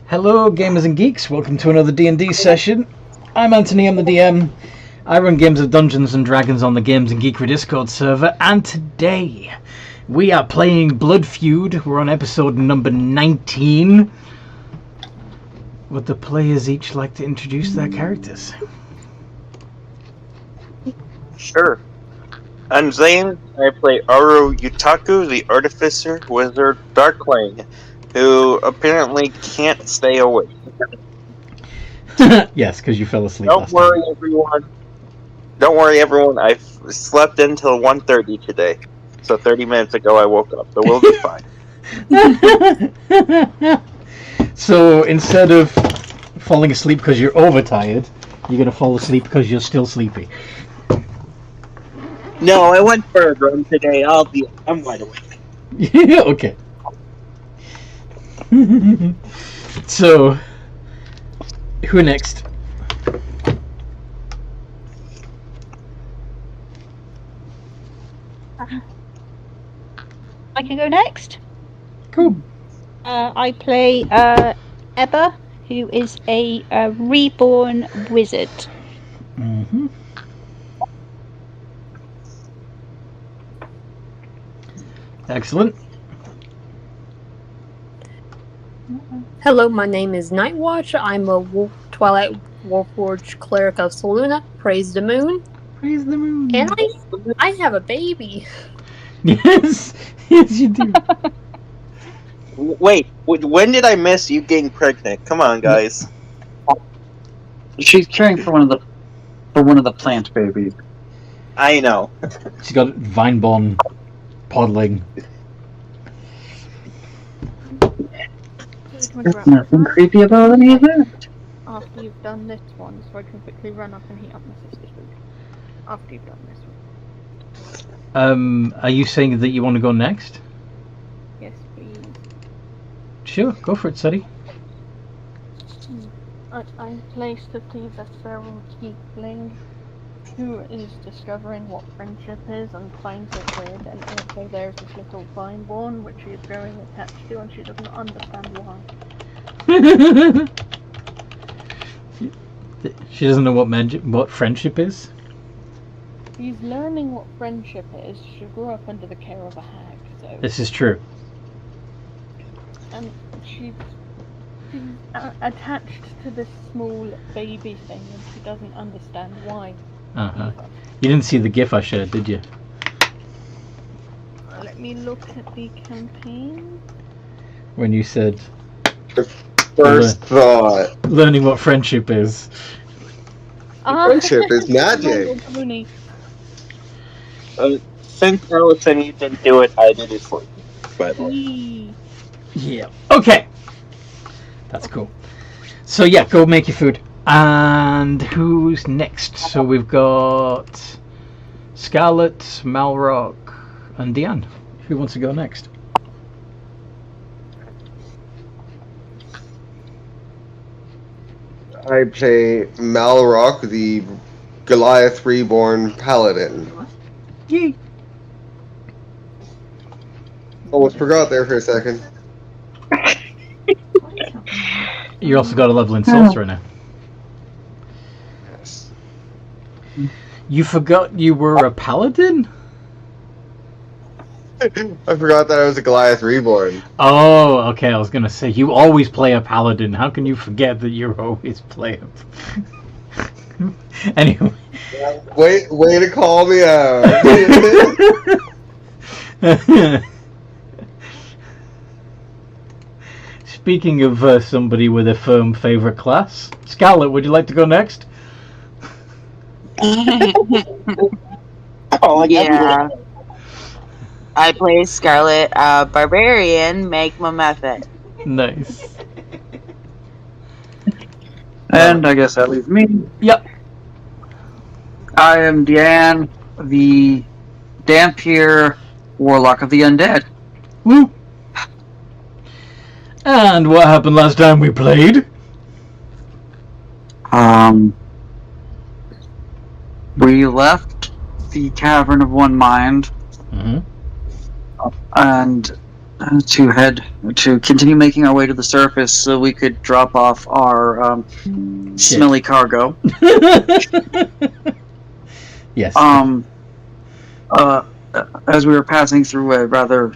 Hello gamers and geeks, welcome to another D&D session. I'm Anthony, I'm the DM. I run games of Dungeons and Dragons on the Games and Geekery Discord server, and today we are playing Blood Feud. We're on episode number 19. Would the players each like to introduce their characters? Sure. I'm Zane. I play Aru Yutaku, the Artificer Wizard Darkling, who apparently can't stay awake. Yes, because you fell asleep. Don't worry, everyone. Don't worry, everyone. I slept until 1:30 today. So 30 minutes ago I woke up, so we'll be fine. So instead of falling asleep because you're overtired, you're going to fall asleep because you're still sleepy. No, I went for a run today. I'm wide awake. Yeah, okay. So, who next? I can go next. Cool. I play Ebba, who is a reborn wizard. Mm-hmm. Excellent. Hello, my name is Nightwatch. I'm a Twilight Warforged cleric of Soluna. Praise the moon. Praise the moon. And I have a baby. Yes, yes you do. Wait, when did I miss you getting pregnant? Come on, guys. She's caring for one of the plant babies. I know. She's got Vineborn podling. There's nothing creepy about any of that. After you've done this one, so I can quickly run up and heat up my sister's food. After you've done this one. Are you saying that you want to go next? Yes, please. Sure, go for it, Sadie. I place the thieves as feral tiefling who is discovering what friendship is and finds it weird, and also there's this little vineborn which she is growing attached to and she doesn't understand why. She doesn't know what friendship is? She's learning what friendship is. She grew up under the care of a hag, so... This is true. And she's attached to this small baby thing and she doesn't understand why. Uh-huh. You didn't see the gif I shared, did you? Let me look at the campaign. When you said... First thought. Learning what friendship is. Friendship is magic. Since Allison, you didn't do it, I did it for you. By the way. Yeah. Okay. That's cool. So yeah, go make your food. And who's next? So we've got Scarlet, Malrock, and Deanne. Who wants to go next? I play Malrock, the Goliath Reborn Paladin. Yay! Almost forgot there for a second. You also got a level in sorcerer now. Yes. You forgot you were a paladin? I forgot that I was a Goliath Reborn. Oh, okay. I was gonna say you always play a paladin. How can you forget that you always play a? Anyway. Way to call me out. Speaking of somebody with a firm favorite class, Scarlet, would you like to go next? Oh, Yeah. I play Scarlet, Barbarian, make my method. Nice. And I guess that leaves me. Yep. I am Deanne, the Dampier Warlock of the Undead. Woo. And what happened last time we played? We left the Tavern of One Mind, Mm-hmm. and to continue making our way to the surface so we could drop off our smelly cargo. Yes. As we were passing through a rather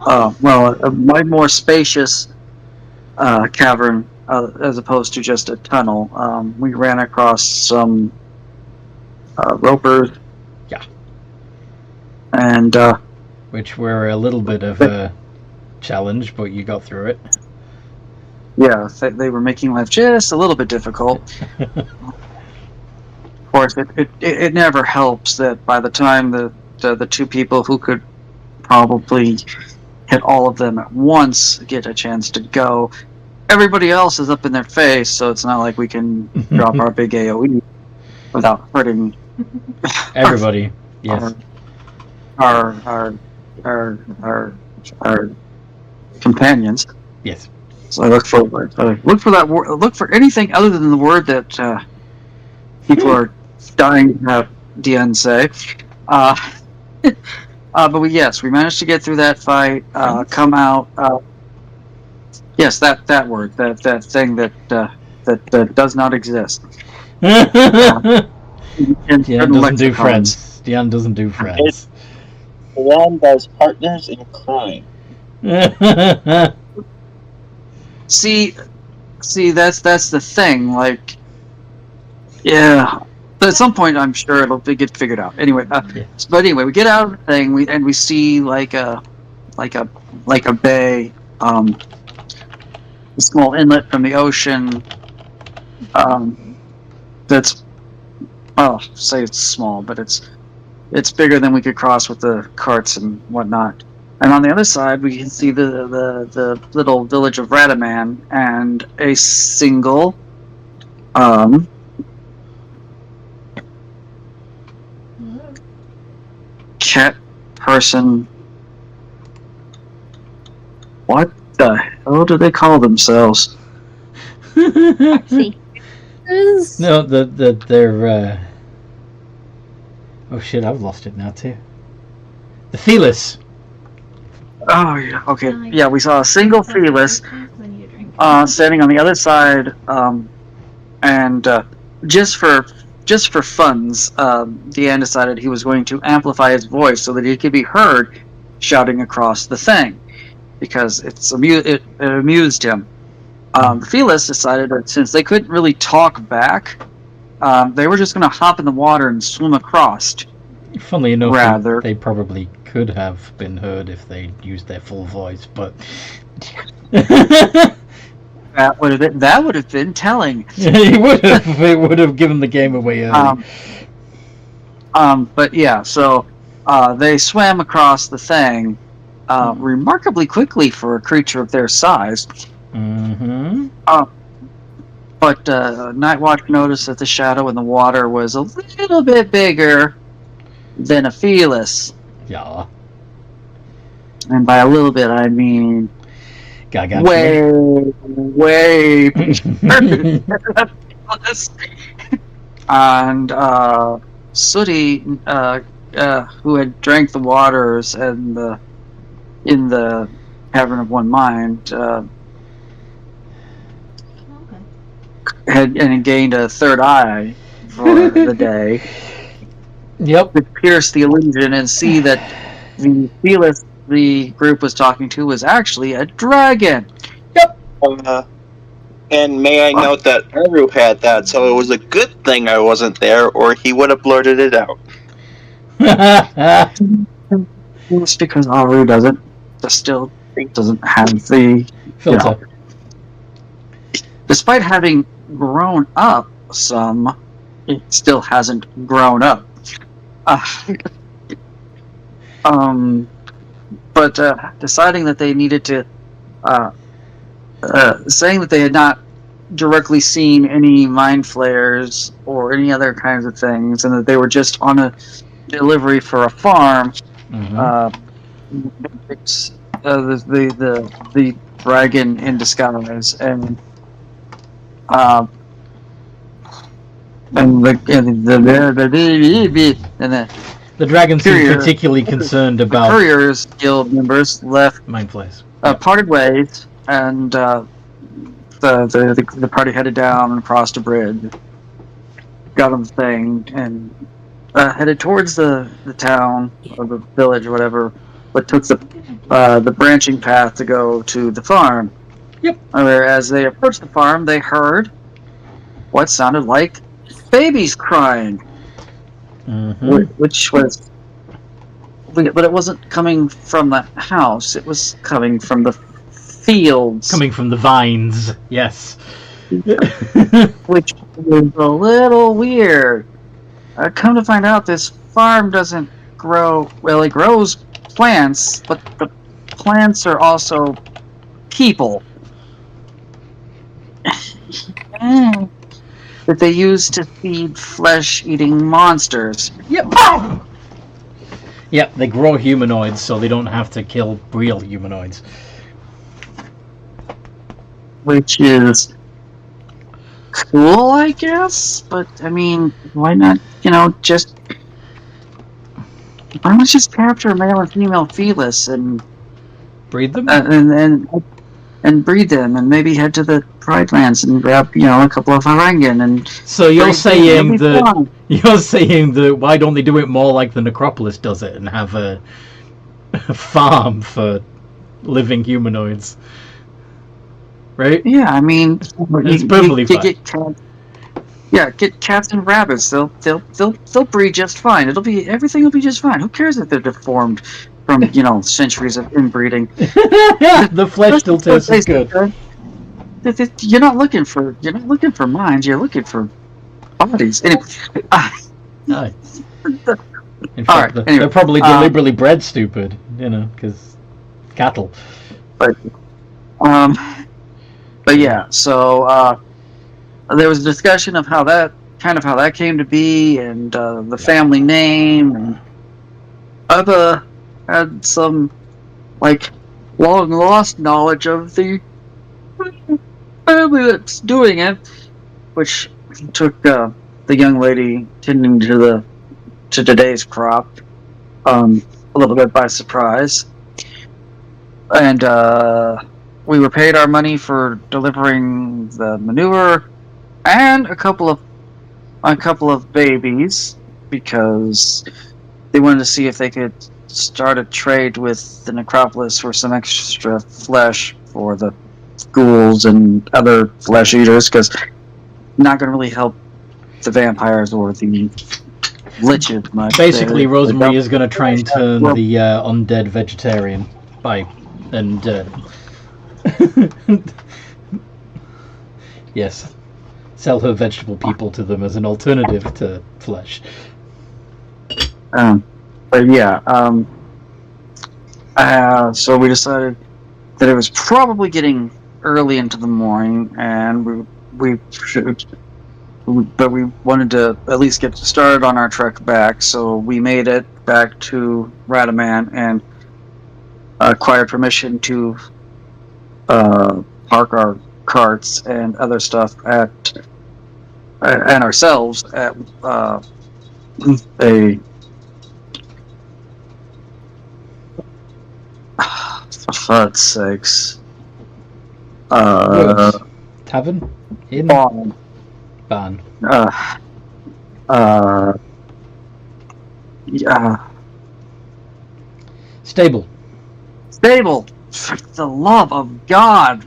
a much more spacious cavern as opposed to just a tunnel, we ran across some ropers. Yeah. And which were a little bit of a challenge, but you got through it. Yeah, they were making life just a little bit difficult. Of course, it never helps that by the time the two people who could probably hit all of them at once get a chance to go, everybody else is up in their face, so it's not like we can drop our big AoE without hurting everybody. Yes. Our companions. Yes. So I look for that word. Look for anything other than the word that people are dying to have DN say. But we managed to get through that fight. Come out. Yes, that word. That thing that does not exist. Dion doesn't do friends. Dion doesn't do friends. Dion does partners in crime. See, that's the thing. Like, yeah. But at some point, I'm sure it'll get figured out. Anyway, but anyway, we get out of the thing, we see like a bay, a small inlet from the ocean. That's, say it's small, but it's bigger than we could cross with the carts and whatnot. And on the other side, we can see the little village of Rattamahn and a single cat person. What the hell do they call themselves? See. No, they're. Oh shit! I've lost it now too. The Felis. Oh yeah. Okay. Yeah, we saw a single Felis standing on the other side, and just for funds, Deanne decided he was going to amplify his voice so that he could be heard shouting across the thing, because it amused him. The Felis decided that since they couldn't really talk back, they were just going to hop in the water and swim across. Funnily enough, they probably could have been heard if they used their full voice, but that would have been telling. It would have given the game away early. But yeah, so they swam across the thing remarkably quickly for a creature of their size. Mm-hmm. But Nightwatch noticed that the shadow in the water was a little bit bigger than a Felis. Yeah. And by a little bit, I mean way bigger. And Sooty, who had drank the waters and in the Tavern of One Mind, had gained a third eye for the day. Yep. Could pierce the illusion and see that the Felis the group was talking to was actually a dragon. Yep. And may I note that Aru had that, so it was a good thing I wasn't there, or he would have blurted it out. It's because Aru doesn't have the filter. Despite having grown up some, it still hasn't grown up. But deciding that they needed to, saying that they had not directly seen any mind flayers or any other kinds of things, and that they were just on a delivery for a farm. Mm-hmm. The dragon in disguise, and The dragon seems Courier. particularly concerned The about Couriers Guild members left, mind flays. parted ways, and the party headed down and crossed a bridge, got on the thing, and headed towards the town or the village or whatever, but took the branching path to go to the farm. Yep. As they approached the farm, they heard what sounded like babies crying, which was, but it wasn't coming from the house. It was coming from the fields. Coming from the vines, yes. Which was a little weird. Come to find out, this farm doesn't grow... Well, it grows plants, but the plants are also people. That they use to feed flesh-eating monsters. Yep. Yep, they grow humanoids, so they don't have to kill real humanoids. Which is cool, I guess. But I mean, why not? Just why not just capture a male and female felis and breed them, and breed them, and maybe head to the Pride Lands and grab a couple of Harangan and. So you're saying that why don't they do it more like the Necropolis does it and have a farm for living humanoids? Right? Yeah, I mean, it's perfectly fine. Get cats and rabbits. They'll breed just fine. Everything will be just fine. Who cares if they're deformed from centuries of inbreeding? The flesh still tastes good. You're not looking for minds. You're looking for bodies. Anyway, in fact, they're probably deliberately bred stupid, because cattle. But yeah, so there was a discussion of how that came to be, and the family name, and I've had some long lost knowledge of the family that's doing it, which took the young lady tending to today's crop a little bit by surprise, and we were paid our money for delivering the manure and a couple of babies because they wanted to see if they could start a trade with the Necropolis for some extra flesh for the ghouls and other flesh eaters, because not going to really help the vampires or the liches much. Basically, Rosemary is going to try and turn the undead vegetarian yes, sell her vegetable people to them as an alternative to flesh. But yeah, so we decided that it was probably getting early into the morning, and we wanted to at least get started on our trek back. So we made it back to Rattamahn and acquired permission to park our carts and other stuff and ourselves at a for fud's sakes tavern? Inn? Barn. Yeah. Stable. For the love of God,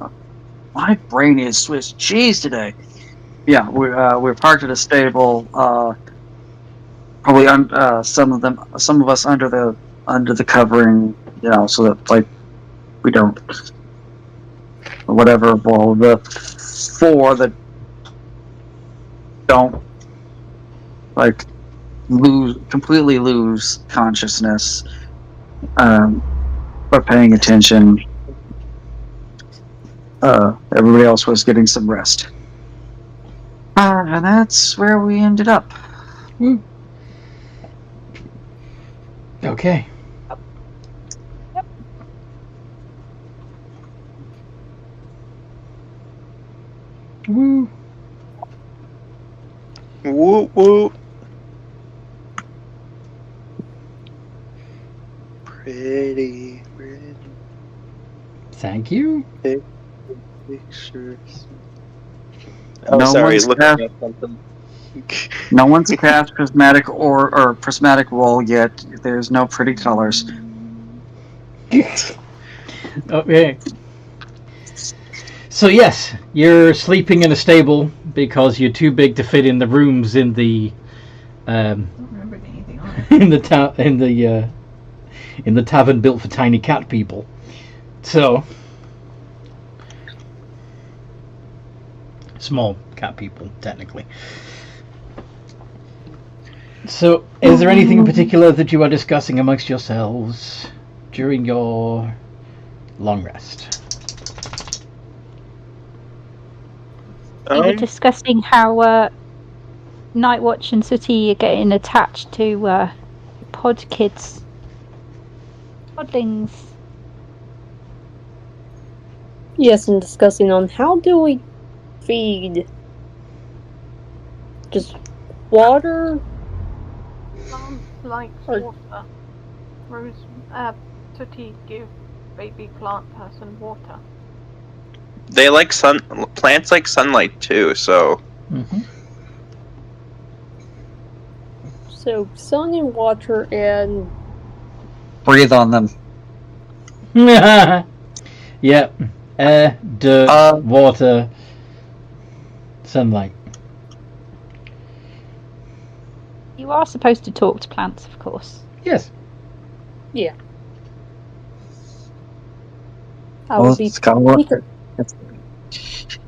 my brain is Swiss cheese today. Yeah, we're parked at a stable. Probably some of us under the covering, so that we don't whatever. Well, the four that don't completely lose consciousness, but paying attention. Everybody else was getting some rest. And that's where we ended up. Woo. Okay. Yep. Woo. Woo woo. Ready. Thank you. Pictures. Oh, No sorry, one's looking cast- at something. No one's cast prismatic or prismatic roll yet. There's no pretty colors. Okay. So yes, you're sleeping in a stable because you're too big to fit in the rooms in the I don't remember anything on it. in the tavern built for tiny cat people. So small cat people, technically. So, is there anything in particular that you are discussing amongst yourselves during your long rest? We were discussing how Nightwatch and Sooty are getting attached to pod kids. Podlings. Yes, and discussing on how do we feed? Just water? Plants like Or- water. Rose, Sooty give baby plant person water. They like plants like sunlight too, so Mm-hmm. So, sun and water and... Breathe on them. Yep. Air, dirt, water, sunlight. You are supposed to talk to plants, of course. Yes. Yeah. I would be... It's gotta work.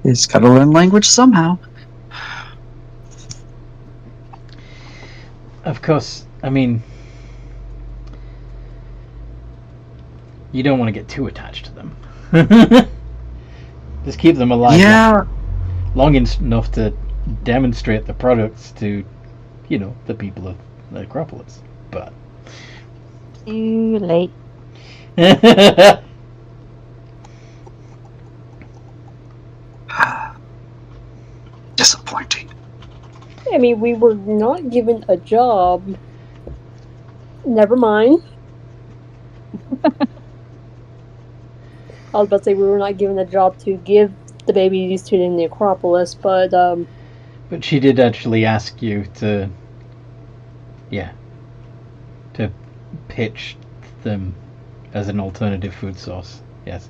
It's gotta learn language somehow. Of course, I mean, you don't want to get too attached to them. Just keep them alive Yeah. long enough to demonstrate the products to, the people of the Acropolis. But Too late. Disappointing. I mean, we were not given a job. Never mind. I was about to say we were not given a job to give the babies to in the Acropolis, but But she did actually ask you to pitch them as an alternative food source. Yes.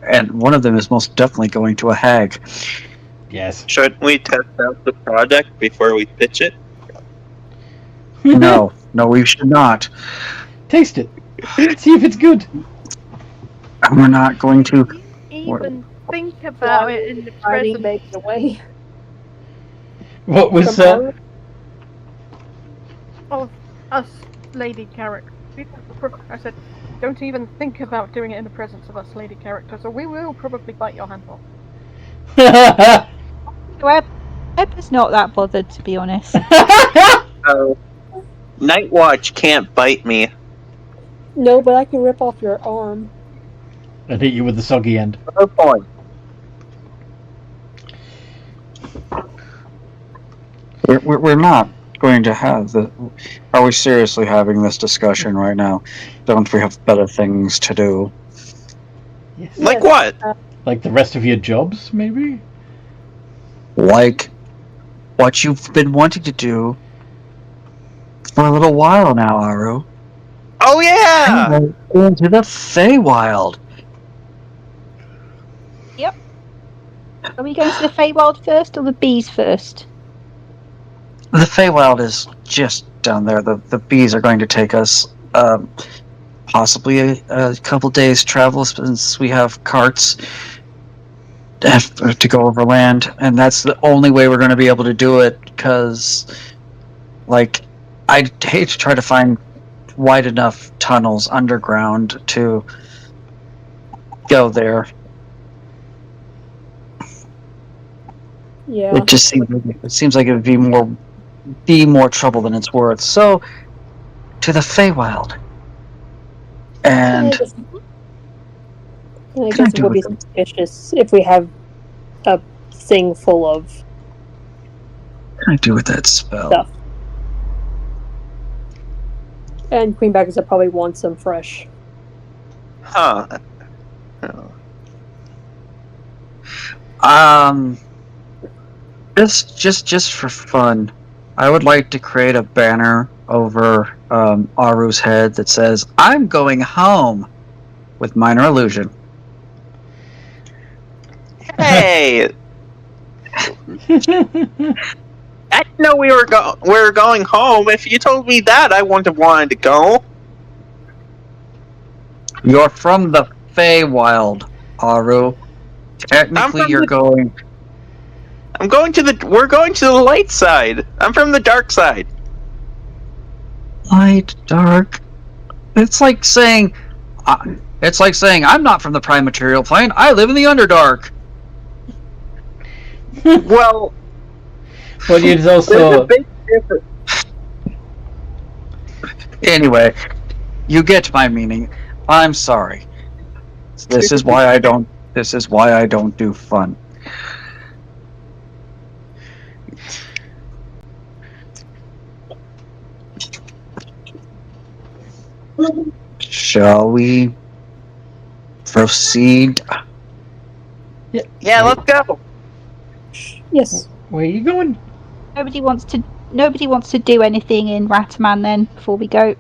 And one of them is most definitely going to a hag. Yes. shouldn't we test out the product before we pitch it? No, we should not. Taste it. See if it's good. And we're not going to. Even think about it in the already presence make away. What was From of us lady characters. I said, don't even think about doing it in the presence of us lady characters, or we will probably bite your hand off. Web's not that bothered, to be honest. So, Nightwatch can't bite me. No, but I can rip off your arm. and hit you with the soggy end. No point. We're not going to have the. Are we seriously having this discussion right now? Don't we have better things to do? Yes. Like what? Like the rest of your jobs, maybe? Like what you've been wanting to do for a little while now, Aru. Oh yeah! Into the Feywild. Are we going to the Feywild first or the bees first? The Feywild is just down there. The bees are going to take us possibly a couple days travel since we have carts to go over land, and that's the only way we're going to be able to do it, because I'd hate to try to find wide enough tunnels underground to go there. Yeah. It just seems like it would be more trouble than it's worth. So, to the Feywild. And I guess it would be suspicious if we have a thing full of what can I do with that spell? stuff. And queenbackers that probably want some fresh. Huh. Just for fun, I would like to create a banner over Aru's head that says, "I'm going home," with minor illusion. Hey! I didn't know we were going home. If you told me that, I wouldn't have wanted to go. You're from the Feywild, Aru. Technically, you're going. We're going to the light side. I'm from the dark side. Light, dark. It's like saying I'm not from the prime material plane. I live in the Underdark. Well, But it's also. there's a big difference. Anyway, you get my meaning. I'm sorry. This is why I don't do fun. Shall we proceed? Yeah, let's go. Yes. Where are you going? Nobody wants to do anything in Rattamahn then before we go.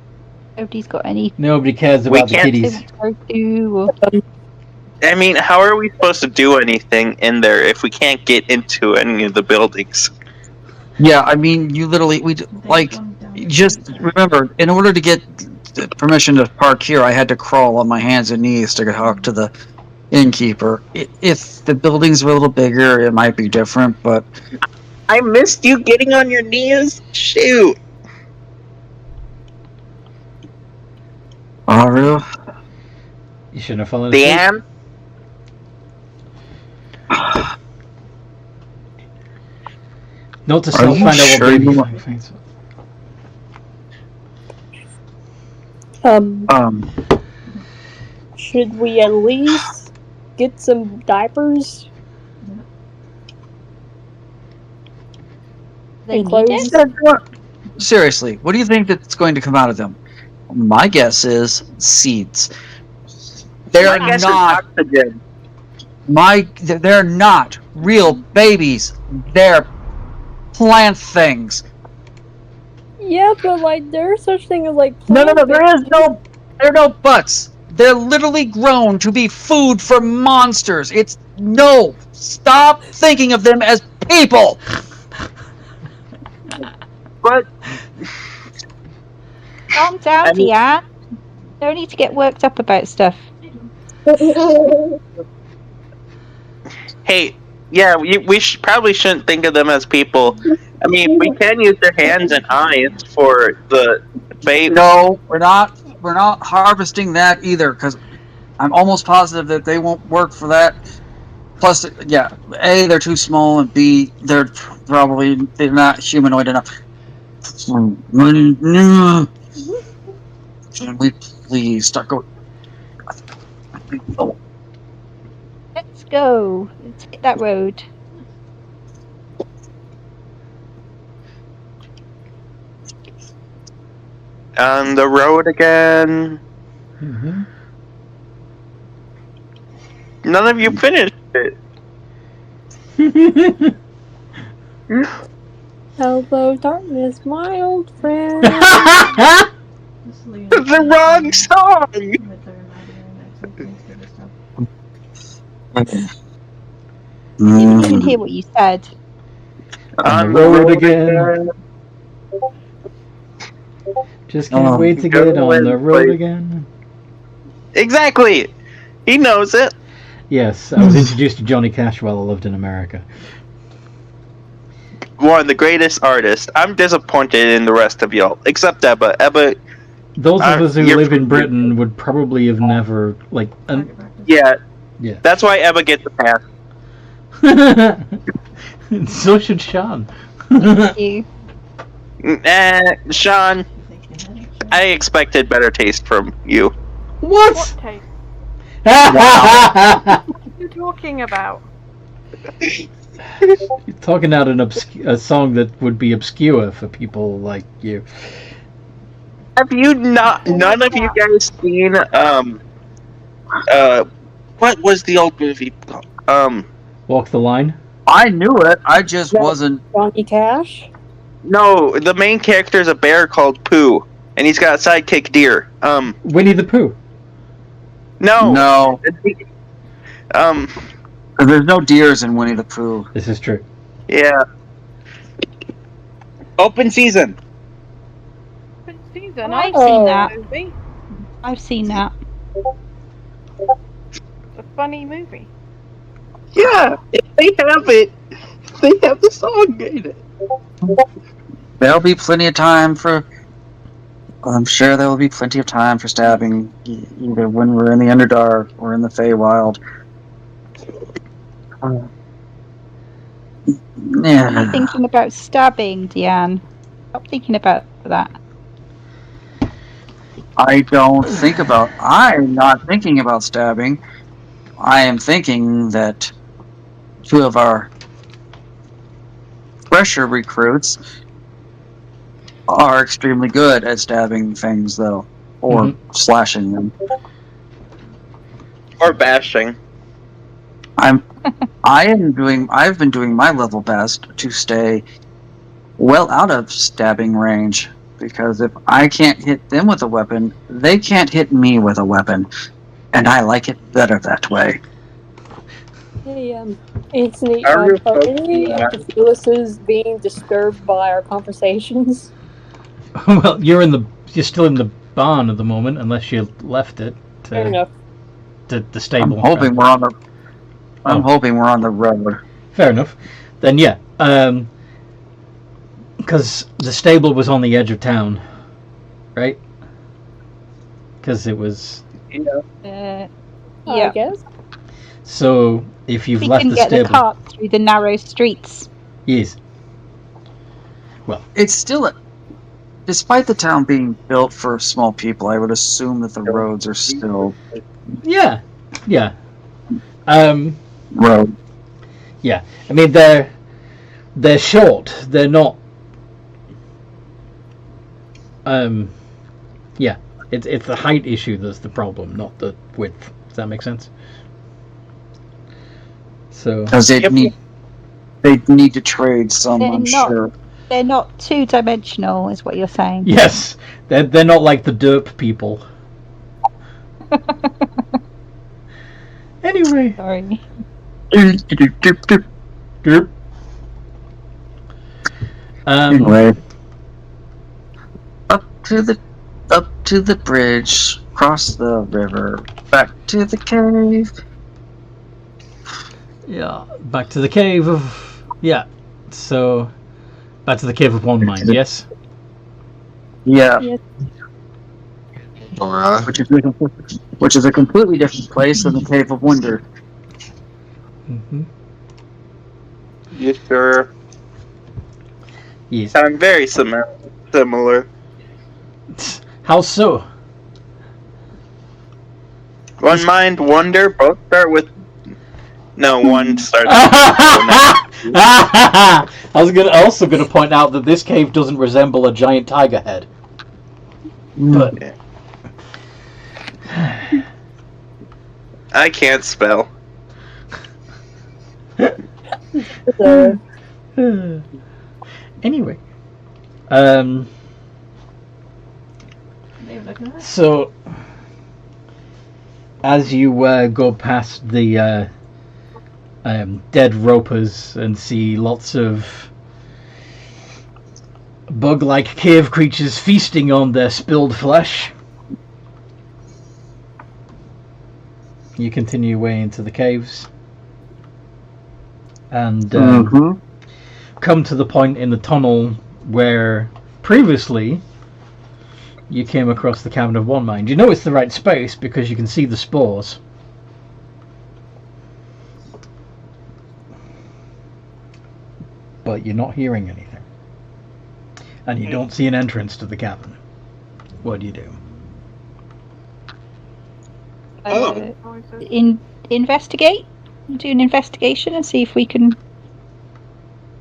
Nobody's got any. Nobody cares We about the can't they kitties. want to go to, or- I mean, how are we supposed to do anything in there if we can't get into any of the buildings? Yeah, I mean, you literally just remember, in order to get permission to park here, I had to crawl on my hands and knees to talk to the innkeeper. If the buildings were a little bigger, it might be different, but I missed you getting on your knees. Shoot. Aru, You shouldn't have fallen asleep. Dan? Note to Are self, you find out sure what baby you want- finds. Should we at least get some diapers? They And need clothes? it? seriously, what do you think that's going to come out of them? My guess is seeds. They're My guess is not. oxygen. They're not real babies. They're plant things. Yeah, but like there's such thing as like No, plant there are no buts. They're literally grown to be food for monsters. Stop thinking of them as people. But Calm down, I mean- Deanne. No need to get worked up about stuff. hey, yeah, we probably shouldn't think of them as people. I mean, we can use their hands and eyes for the baby. No, we're not harvesting that either, because I'm almost positive that they won't work for that. Plus, yeah, A, they're too small, and B, they're not humanoid enough. Can we please start going? Let's go. Let's hit that road. On the road again. Mm-hmm. None of you finished it. Hello, darkness, my old friend. The wrong song. Didn't even hear what you said. On the road again. Just can't wait to get on the road again. Exactly. He knows it. Yes, I was introduced to Johnny Cash while I lived in America. One of the greatest artists. I'm disappointed in the rest of y'all, except Ebba. Ebba, Those of us who you're- live in Britain would probably have never, yeah, yeah. that's why Ebba gets the pass. So should Sean. Thank you. Sean, I expected better taste from you. What What? taste? Wow. What are you talking about? You're talking out a song that would be obscure for people like you. Have you not? None of you guys seen what was the old movie called? Walk the Line. I knew it. I just wasn't. Johnny Cash? No, the main character is a bear called Pooh, and he's got a sidekick deer. Winnie the Pooh. No. There's no deers in Winnie the Pooh. This is true. Yeah. Open season. Open season. I've I've seen seen that. movie. I've seen that. It's a funny movie. Yeah, if they have it, they have the song in it. There'll be plenty of time for. I'm sure there will be plenty of time for stabbing, either when we're in the Underdark or in the Feywild. Are you thinking about stabbing, Deanne? Stop thinking about that. I'm not thinking about stabbing. I am thinking that 2 of our fresher recruits are extremely good at stabbing things, though, or slashing them. Or bashing. I've been doing my level best to stay well out of stabbing range, because if I can't hit them with a weapon, they can't hit me with a weapon, and I like it better that way. Hey, Anthony, are any of the Phyllises being disturbed by our conversations? Well, you're still in the barn at the moment, unless you left it. Fair enough. To the stable. I'm hoping we're on the road. Fair enough. Then yeah, because the stable was on the edge of town, right? Because it was. Yeah. I guess. So if you've We left can the get stable, the cart through the narrow streets. yes. Well, It's still despite the town being built for small people, I would assume that the roads are still yeah. road. Yeah. I mean they're short. They're not. Yeah. It's the height issue that's the problem, not the width. Does that make sense? So. Because they need to trade some, I'm sure. They're not two-dimensional, is what you're saying. Yes, they're not like the derp people. Anyway. Sorry. Derp. Anyway, up to the bridge, cross the river, back to the cave. Yeah, back to the cave of. Yeah, so. Back to the cave of one mind, yes? Yeah. Yes. Which is a completely different place than the Cave of Wonder. Mm-hmm. You sure? Yes. Sound very similar. How so? One mind, wonder. Both start with. No, one starts. I was also gonna point out that this cave doesn't resemble a giant tiger head. But Yeah. I can't spell. Anyway, so as you go past the dead ropers and see lots of bug-like cave creatures feasting on their spilled flesh, you continue your way into the caves and come to the point in the tunnel where previously you came across the Cavern of One Mind. You know it's the right space because you can see the spores. But you're not hearing anything. And you don't see an entrance to the cavern. What do you do? Investigate? Do an investigation and see if we can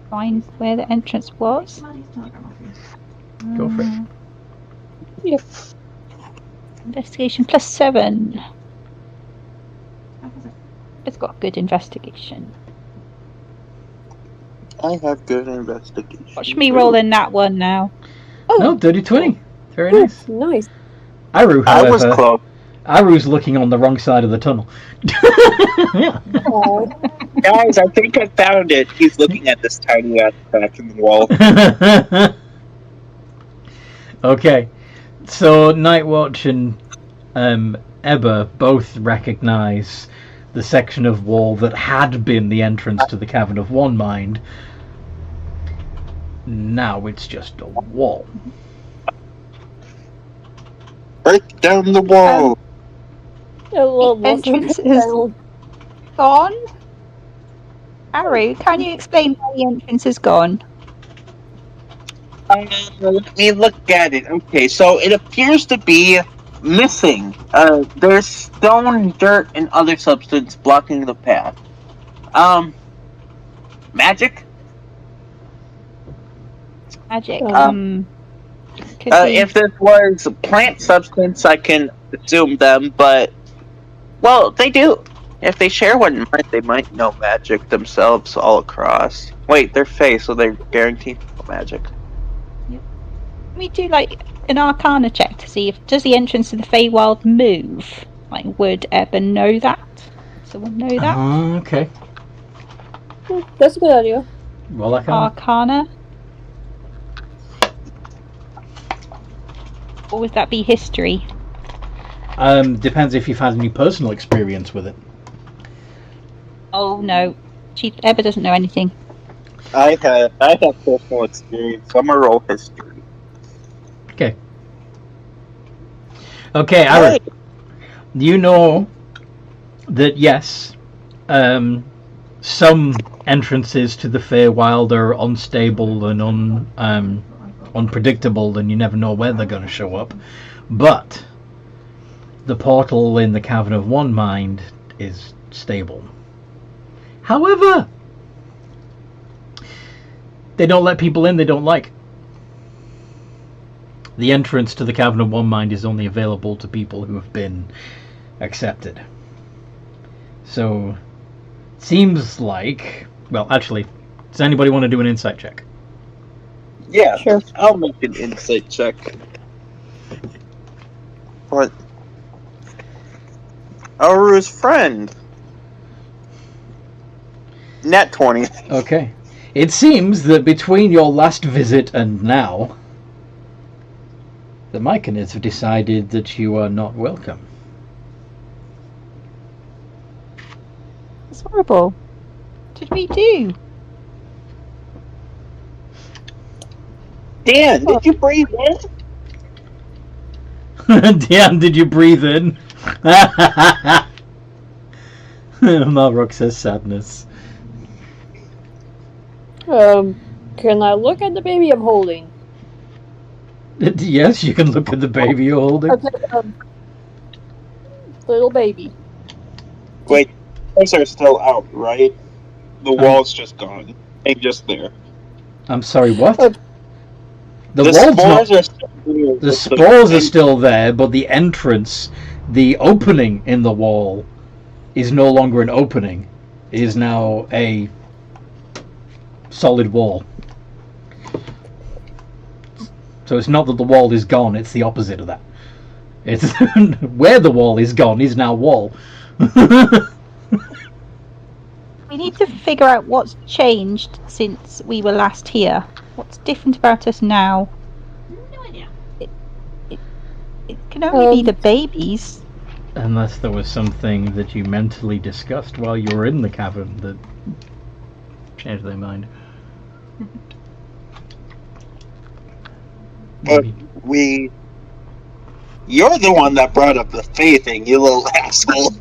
find where the entrance was. Go for it. Yep. Investigation +7. It's got good investigation. I have good investigation. Watch me roll in that one now. Oh, No, dirty 20. Very ooh, nice. nice. Aru, I was however, close. Aru's looking on the wrong side of the tunnel. Oh, Guys, I think I found it. He's looking at this tiny ass crack in the wall. Okay, so Nightwatch and Ebba both recognise the section of wall that had been the entrance to the Cavern of One Mind. Now it's just a wall. Break down the wall. the entrance is gone. Aru, can you explain why the entrance is gone? Let me look at it. Okay, so it appears to be missing. There's stone, dirt, and other substance blocking the path. Magic? Magic. Could be. If this was plant substance, I can assume them, but... Well, they do. If they share one, they might know magic themselves all across. Wait, they're Fae, so they're guaranteed magic. Can we do like an Arcana check to see if does the entrance to the Feywild move? Like, would Ebba know that? Someone know that? Okay. That's a good idea. Well, I can. Arcana. Or would that be history? Depends if you've had any personal experience with it. Oh no, Ebba doesn't know anything. I have personal experience. I'm gonna roll history. Okay. Okay, Aaron. You know that yes, some entrances to the Feywild are unstable and unpredictable, and you never know where they're going to show up. But the portal in the Cavern of One Mind is stable. However, they don't let people in they don't like. The entrance to the Cavern of One Mind is only available to people who have been accepted. So, seems like... Well, actually, does anybody want to do an insight check? Yeah, Sure. I'll make an insight check. What? Aru's friend. Nat 20. Okay. It seems that between your last visit and now, the Myconids have decided that you are not welcome. It's horrible. What did we do? Dan, did you breathe in? Dan, did you breathe in? Malrock says sadness. Can I look at the baby I'm holding? Yes, you can look at the baby you're holding. Okay, little baby. Wait, those are still out, right? The wall's just gone. Ain't just there. I'm sorry, what? The The wall's spores not... are still there. The spores are still there, but the entrance, the opening in the wall, is no longer an opening. It is now a solid wall. So it's not that the wall is gone, it's the opposite of that. It's where the wall is gone is now wall. We need to figure out what's changed since we were last here. What's different about us now? No idea. It can only be the babies. Unless there was something that you mentally discussed while you were in the cavern that changed their mind. But you're the one that brought up the Fae thing, you little asshole.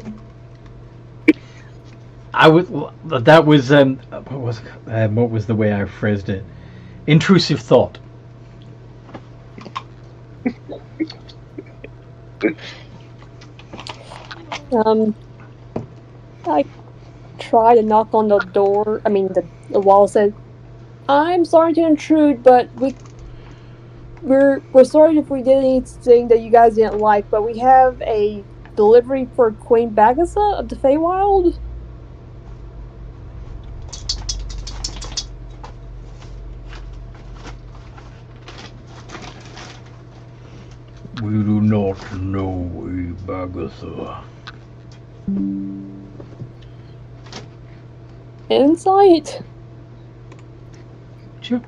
That was what was the way I phrased it? Intrusive thought. I tried to knock on the door. I mean, the wall said, "I'm sorry to intrude, but we're sorry if we did anything that you guys didn't like, but we have a delivery for Queen Bagatha of the Feywild. We do not know a Bagatha. Insight. Sure.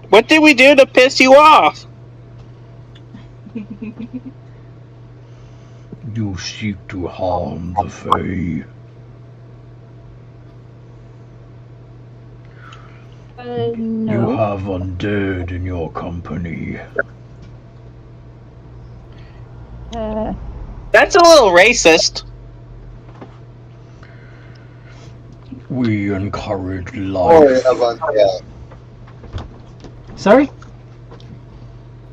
What did we do to piss you off? You seek to harm the Fae. You No. have undead in your company. That's a little racist. We encourage Or life. of undead. Sorry?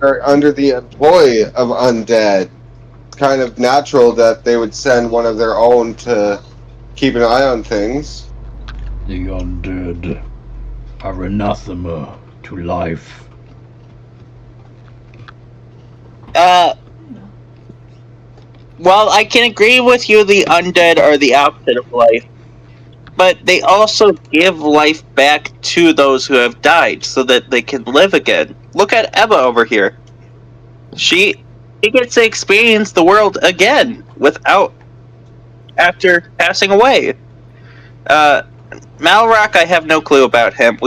Or under the employ of undead. It's kind of natural that they would send one of their own to keep an eye on things. The undead are anathema to life. Well, I can agree with you, the undead are the opposite of life. But they also give life back to those who have died so that they can live again. Look at Ebba over here. She gets to experience the world again after passing away. Malrock, I have no clue about him.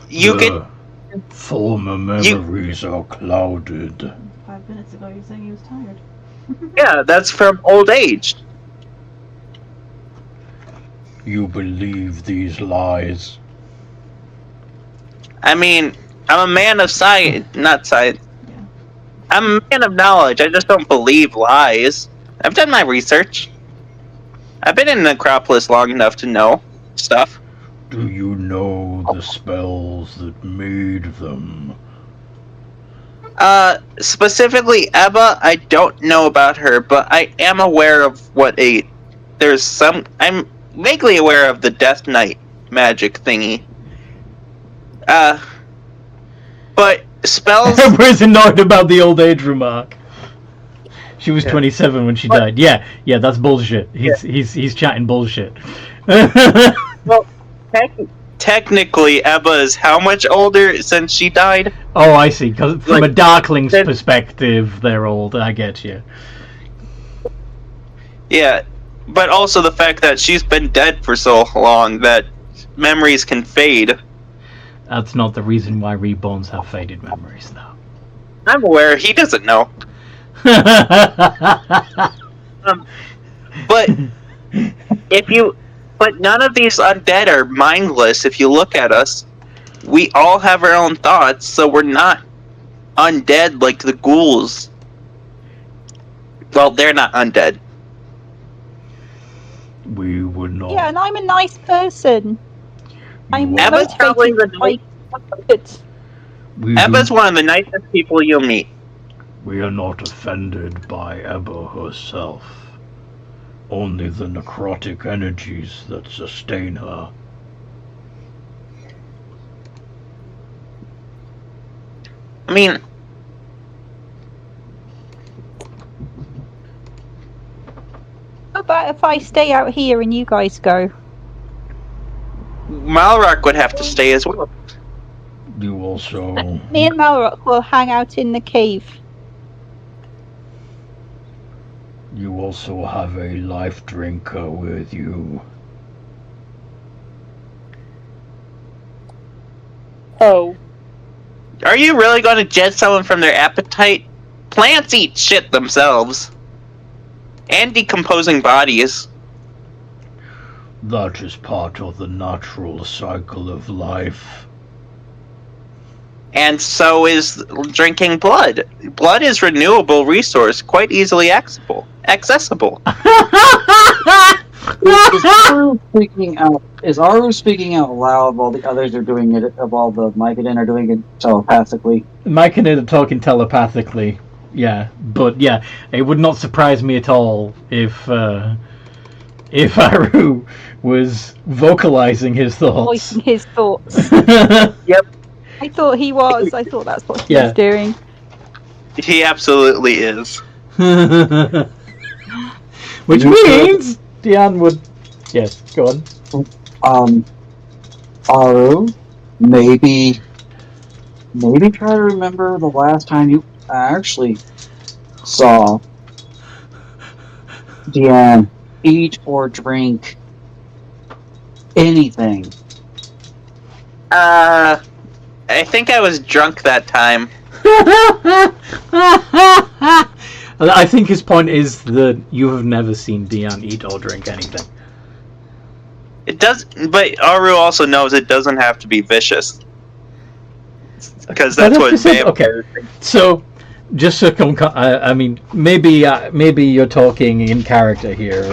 You get Former memories are clouded. 5 minutes ago, you were saying he was tired. Yeah, that's from old age. You believe these lies. I mean, I'm a man of science, not science. Yeah. I'm a man of knowledge. I just don't believe lies. I've done my research. I've been in the Necropolis long enough to know stuff. Do you know the spells that made them? Specifically Ebba, I don't know about her, but I am aware of I'm vaguely aware of the Death Knight magic thingy. But spells... Everyone's annoyed about the old age remark. She was 27 when she died. Yeah, that's bullshit. He's chatting bullshit. Well, technically, Ebba is how much older since she died? Oh, I see. Because from a Darkling's perspective, they're old. I get you. Yeah, but also the fact that she's been dead for so long that memories can fade. That's not the reason why reborns have faded memories, though. I'm aware. He doesn't know. But But none of these undead are mindless. If you look at us, we all have our own thoughts, so we're not undead like the ghouls. Well, they're not undead. We would not. Yeah, and I'm a nice person. I'm Ebba's probably the Ebba's one of the nicest people you'll meet. We are not offended by Ebba herself. Only the necrotic energies that sustain her. I mean... How about if I stay out here and you guys go? Malrock would have to stay as well. You also... Me and Malrock will hang out in the cave. You also have a life drinker with you. Oh. Are you really going to judge someone from their appetite? Plants eat shit themselves. And decomposing bodies. That is part of the natural cycle of life. And so is drinking blood. Blood is renewable resource, quite easily accessible. Aru speaking out? Is Aru speaking out loud while the others are doing it? While the Mycadin are doing it telepathically? Mike and Ed are talking telepathically. Yeah, but yeah, it would not surprise me at all if Aru was vocalizing his thoughts. Voicing his thoughts. Yep. I thought he was. I thought that's what he Yeah. was doing. He absolutely is. Which means Diane would. Yes, go on. Aru, maybe try to remember the last time you actually saw Diane eat or drink anything. I think I was drunk that time. I think his point is that you have never seen Diane eat or drink anything. It does, but Aru also knows it doesn't have to be vicious. Because that's what vampires think. So, just so I mean, maybe you're talking in character here,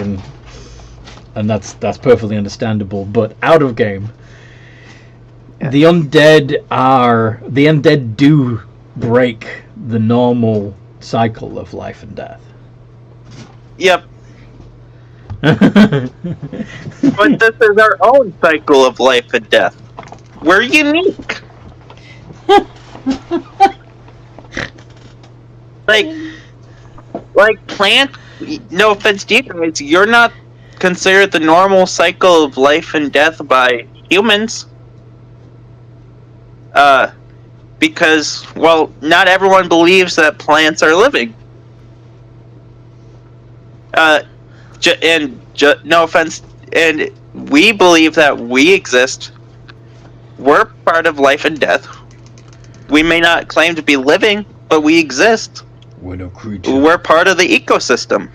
and that's perfectly understandable. But out of game, the undead do break the normal cycle of life and death. Yep. But this is our own cycle of life and death. We're unique. like plant. No offense to you guys, you're not considered the normal cycle of life and death by humans. Because, well, not everyone believes that plants are living. No offense, and we believe that we exist. We're part of life and death. We may not claim to be living, but we exist. We're part of the ecosystem.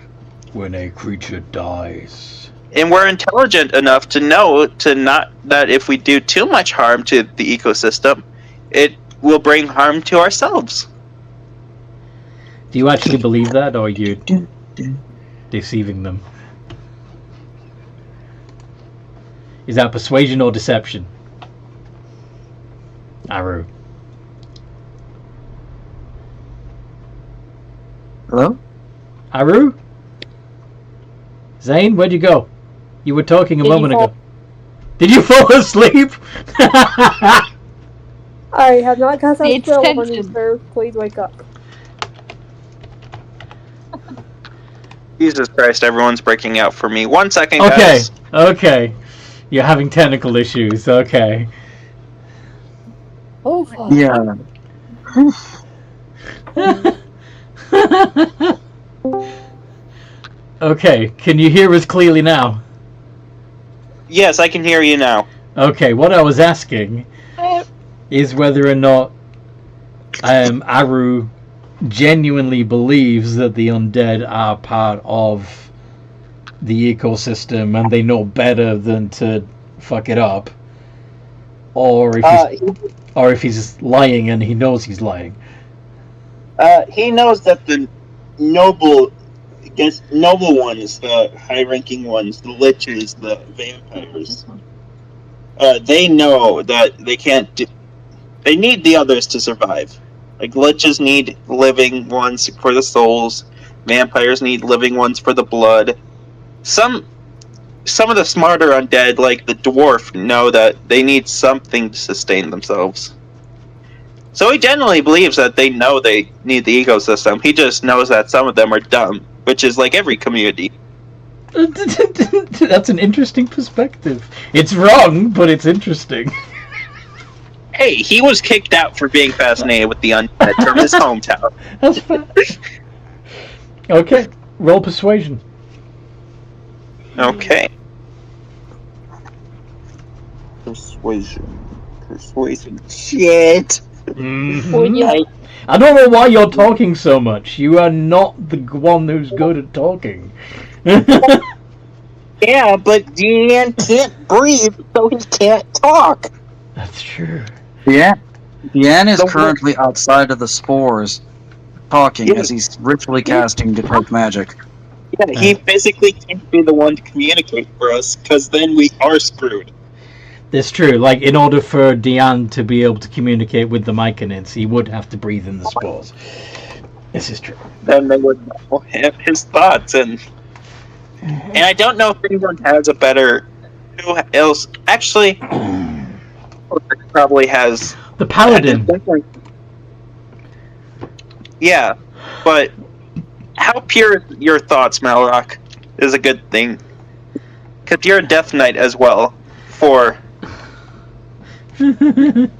When a creature dies. And we're intelligent enough to know that if we do too much harm to the ecosystem, it will bring harm to ourselves. Do you actually believe that, or are you deceiving them? Is that persuasion or deception? Aru. Hello? Aru? Zane, where'd you go? You were talking a moment ago. Did you fall asleep? I have not cast out It's spell on tension. you, sir. Please wake up. Jesus Christ, everyone's breaking out for me. 1 second, Okay, guys. okay. You're having technical issues, okay. Oh, fuck. Yeah. Okay, can you hear us clearly now? Yes, I can hear you now. Okay, what I was asking is whether or not Aru genuinely believes that the undead are part of the ecosystem and they know better than to fuck it up, or if he's lying and he knows he's lying. He knows that the noble ones, the high-ranking ones, the liches, the vampires, they know that they can't do. They need the others to survive. Like, liches need living ones for the souls. Vampires need living ones for the blood. Some of the smarter undead, like the dwarf, know that they need something to sustain themselves. So he generally believes that they know they need the ecosystem. He just knows that some of them are dumb, which is like every community. That's an interesting perspective. It's wrong, but it's interesting. Hey, he was kicked out for being fascinated with the undead from his hometown. That's fair. Okay, roll persuasion. Okay. Persuasion. Shit. Mhm. I don't know why you're talking so much. You are not the one who's good at talking. Yeah, but Deanne can't breathe, so he can't talk. That's true. Yeah. Deanne is currently outside of the spores, talking as he's ritually casting detect magic. Yeah, he physically can't be the one to communicate for us, because then we are screwed. It's true. Like, in order for Deanne to be able to communicate with the Myconids, he would have to breathe in the spores. This is true. Then they would know his thoughts, and I don't know if anyone has a better. Who else? Actually, probably has The Paladin. Yeah, but how pure your thoughts, Malrock, is a good thing. Because you're a Death Knight as well, for the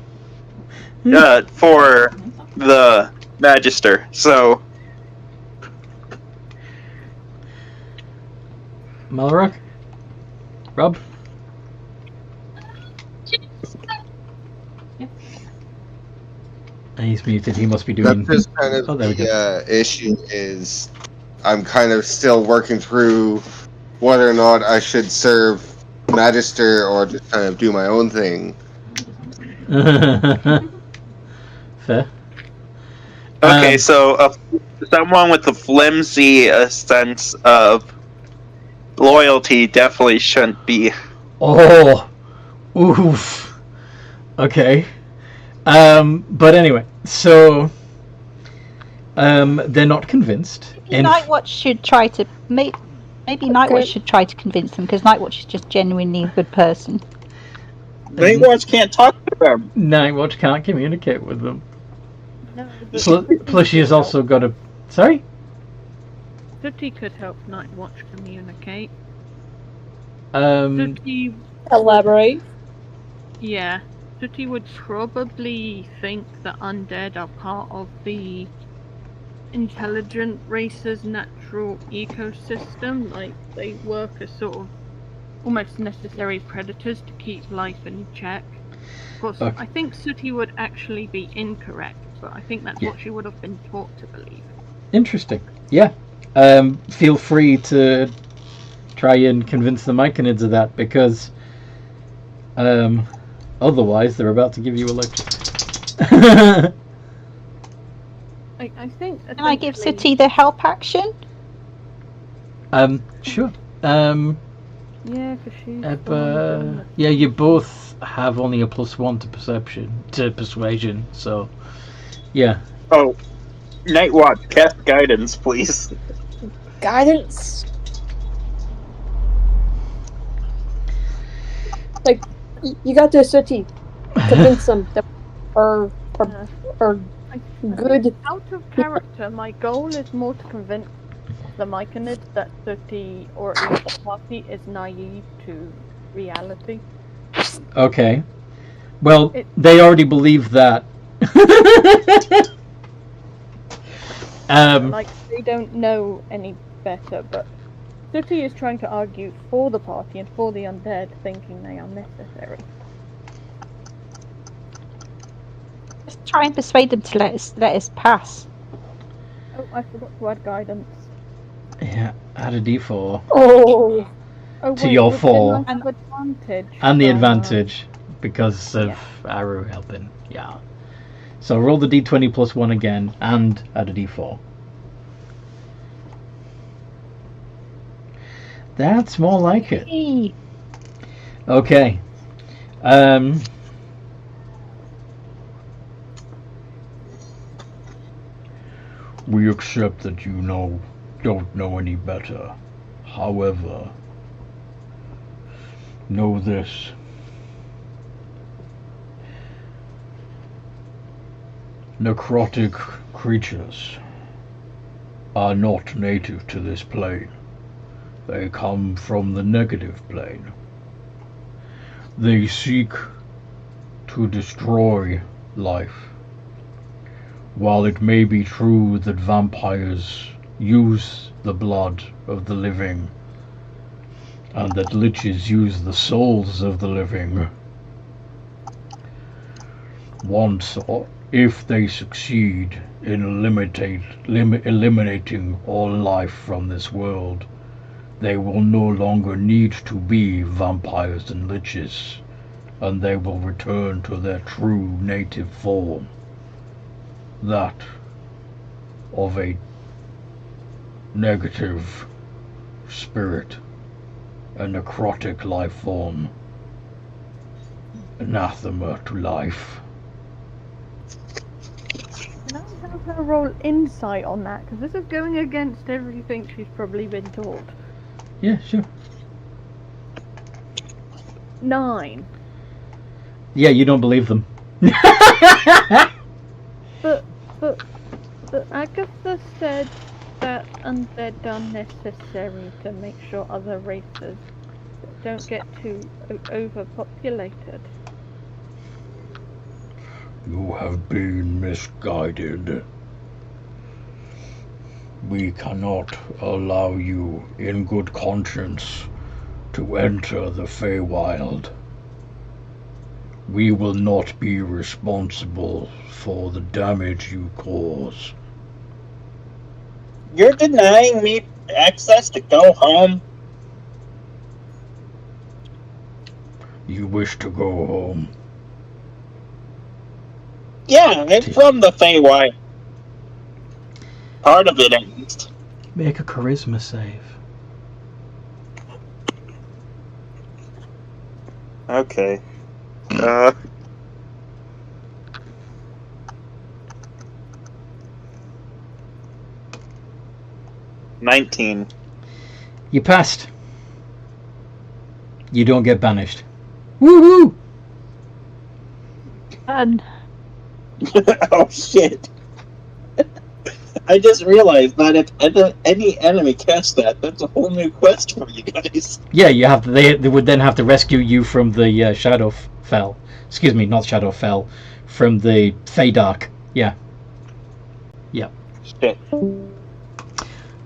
Magister. So, Malrock? Rob? He's muted. He must be doing. That's just kind of there we go. the issue is I'm kind of still working through whether or not I should serve Magister or just kind of do my own thing. Fair. okay, so someone with a flimsy sense of loyalty definitely shouldn't be. Oh, oof. Okay. But anyway, so they're not convinced. Nightwatch should try to maybe Nightwatch should try to convince them, because Nightwatch is just genuinely a good person. Nightwatch can't talk to them. Nightwatch can't communicate with them. No, Plus, she has also got a. Sorry? Sooty could help Nightwatch communicate. Um. Sooty, Elaborate. yeah. Sooty would probably think that undead are part of the intelligent race's natural ecosystem. Like, they work as sort of almost necessary predators to keep life in check. Of course, Okay. I think Sooty would actually be incorrect, but I think that's what she would have been taught to believe. Interesting. Yeah. Feel free to try and convince the Myconids of that, because otherwise they're about to give you a lecture. I think. Can I give Sooty the help action? Sure. Yeah, because she's. Yeah, you both have only a +1 to persuasion, so yeah. Oh, Nightwatch, cast guidance, please. Guidance. Like, you got this, Sooty. Convince them that are good. Out of character, my goal is more to convince the Myconids that Sooty, or at least the party, is naive to reality. Okay. Well, they already believe that. Like, they don't know any better, but Sooty is trying to argue for the party and for the undead, thinking they are necessary. Just try and persuade them to let us pass. Oh, I forgot to add guidance. Yeah, add a d4 Oh. to your 4 and advantage. and the advantage because of Aru helping. Yeah. So roll the d20 +1 again and add a d4. That's more like it. Hey. Okay. We accept that you don't know any better. However, know this. Necrotic creatures are not native to this plane. They come from the negative plane. They seek to destroy life. While it may be true that vampires use the blood of the living, and that liches use the souls of the living, once or if they succeed in eliminating all life from this world, they will no longer need to be vampires and liches, and they will return to their true native form, that of a negative spirit, a necrotic life form, anathema to life. Can I have her roll insight on that? Because this is going against everything she's probably been taught. Yeah, sure. 9. Yeah, you don't believe them. But Agatha said that undead are necessary to make sure other races don't get too overpopulated. You have been misguided. We cannot allow you in good conscience to enter the Feywild. We will not be responsible for the damage you cause. You're denying me access to go home? You wish to go home? Yeah, I'm from the Feywild. Part of it, at least. Make a charisma save. Okay. 19. You passed. You don't get banished. Woohoo! And Oh shit. I just realized that if any enemy casts that, that's a whole new quest for you guys. Yeah, you have to, they would then have to rescue you from the Shadowfell. Excuse me, not Shadowfell. From the Feydark. Yeah. Yeah. Shit. Who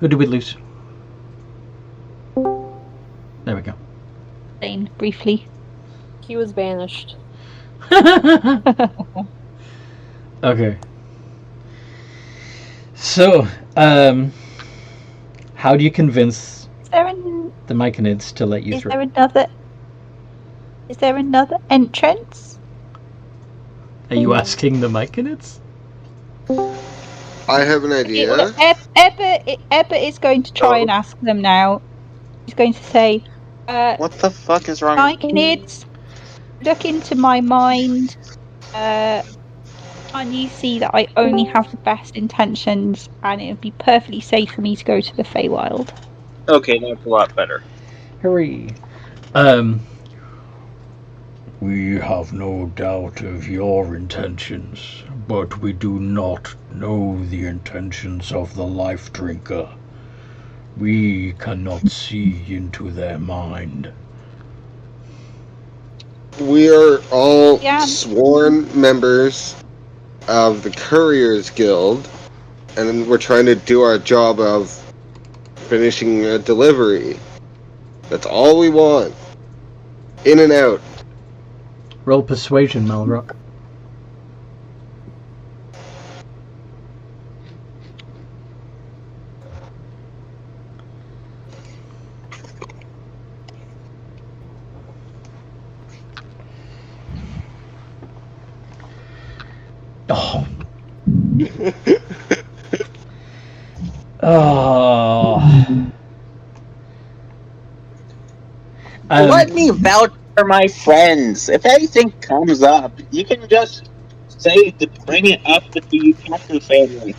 did we lose? There we go. Zane, briefly. He was banished. Okay. So, how do you convince the Myconids to let you Is through? there another entrance? Are you asking the Myconids? I have an idea. Ebba is going to try and ask them now. He's going to say, What the fuck is wrong? Myconids, look into my mind. And you see that I only have the best intentions, and it would be perfectly safe for me to go to the Feywild. Okay, that's a lot better. Hurry. We have no doubt of your intentions, but we do not know the intentions of the Life Drinker. We cannot see into their mind. We are all Yeah. sworn members of the Couriers Guild, and we're trying to do our job of finishing a delivery. That's all we want. In and out. Roll persuasion, Malrock. Oh. Oh. Let me vouch for my friends. If anything comes up, you can just say to bring it up with the Yukaku family.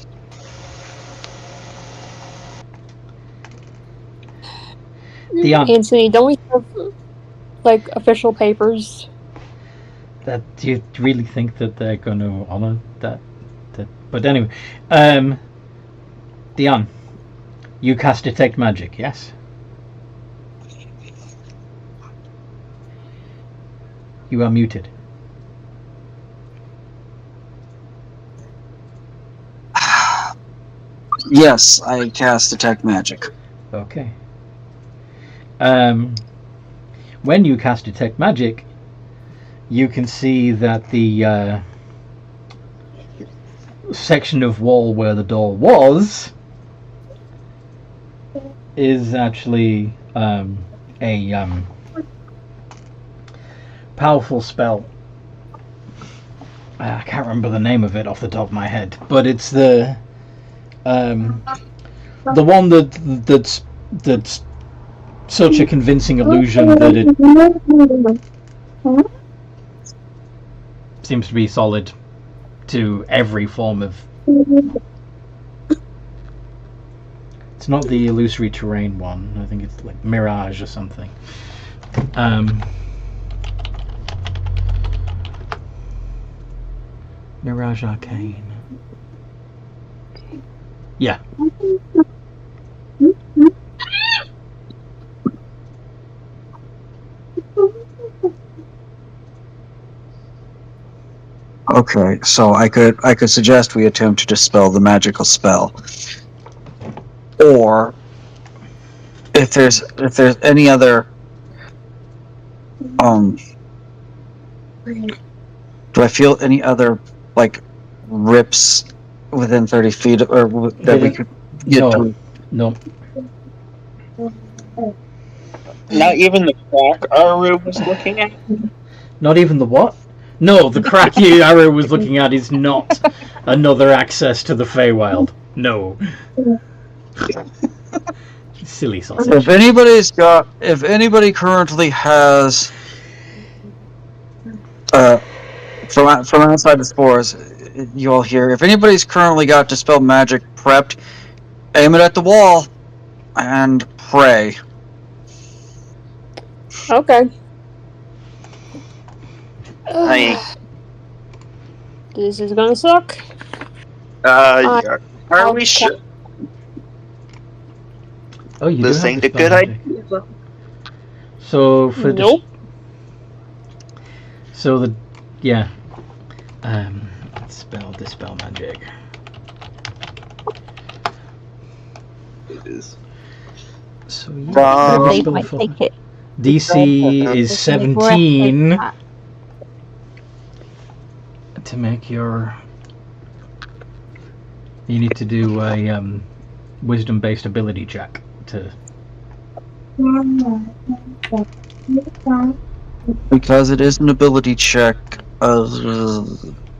Dion. Anthony, don't we have like official papers? That, do you really think that they're going to honor that? But anyway, Dion, you cast Detect Magic, yes? You are muted. Yes, I cast Detect Magic. Okay. When you cast Detect Magic, you can see that the section of wall where the door was is actually a powerful spell. I can't remember the name of it off the top of my head, but it's the one that's such a convincing illusion that it seems to be solid to every form of... It's not the illusory terrain one. I think it's like Mirage or something. Mirage Arcane. Yeah. Okay, so I could suggest we attempt to dispel the magical spell, or if there's any other do I feel any other like rips within 30 feet or that we could get to? No. Not even the crack Aru was looking at? Not even the what? No, the crack Aru was looking at is not another access to the Feywild. No. Silly sausage. If anybody currently has from outside the spores, you all hear. If anybody's currently got dispel magic prepped, aim it at the wall and pray. Okay. This is gonna suck. Yeah. Are we sure? Oh, you This do ain't have a good magic. idea. So for Nope. so the yeah. Dispel magic. It is. So They dispel might for- take it. DC is They 17 breath like to make your. You need to do a wisdom-based ability check to. Because it is an ability check,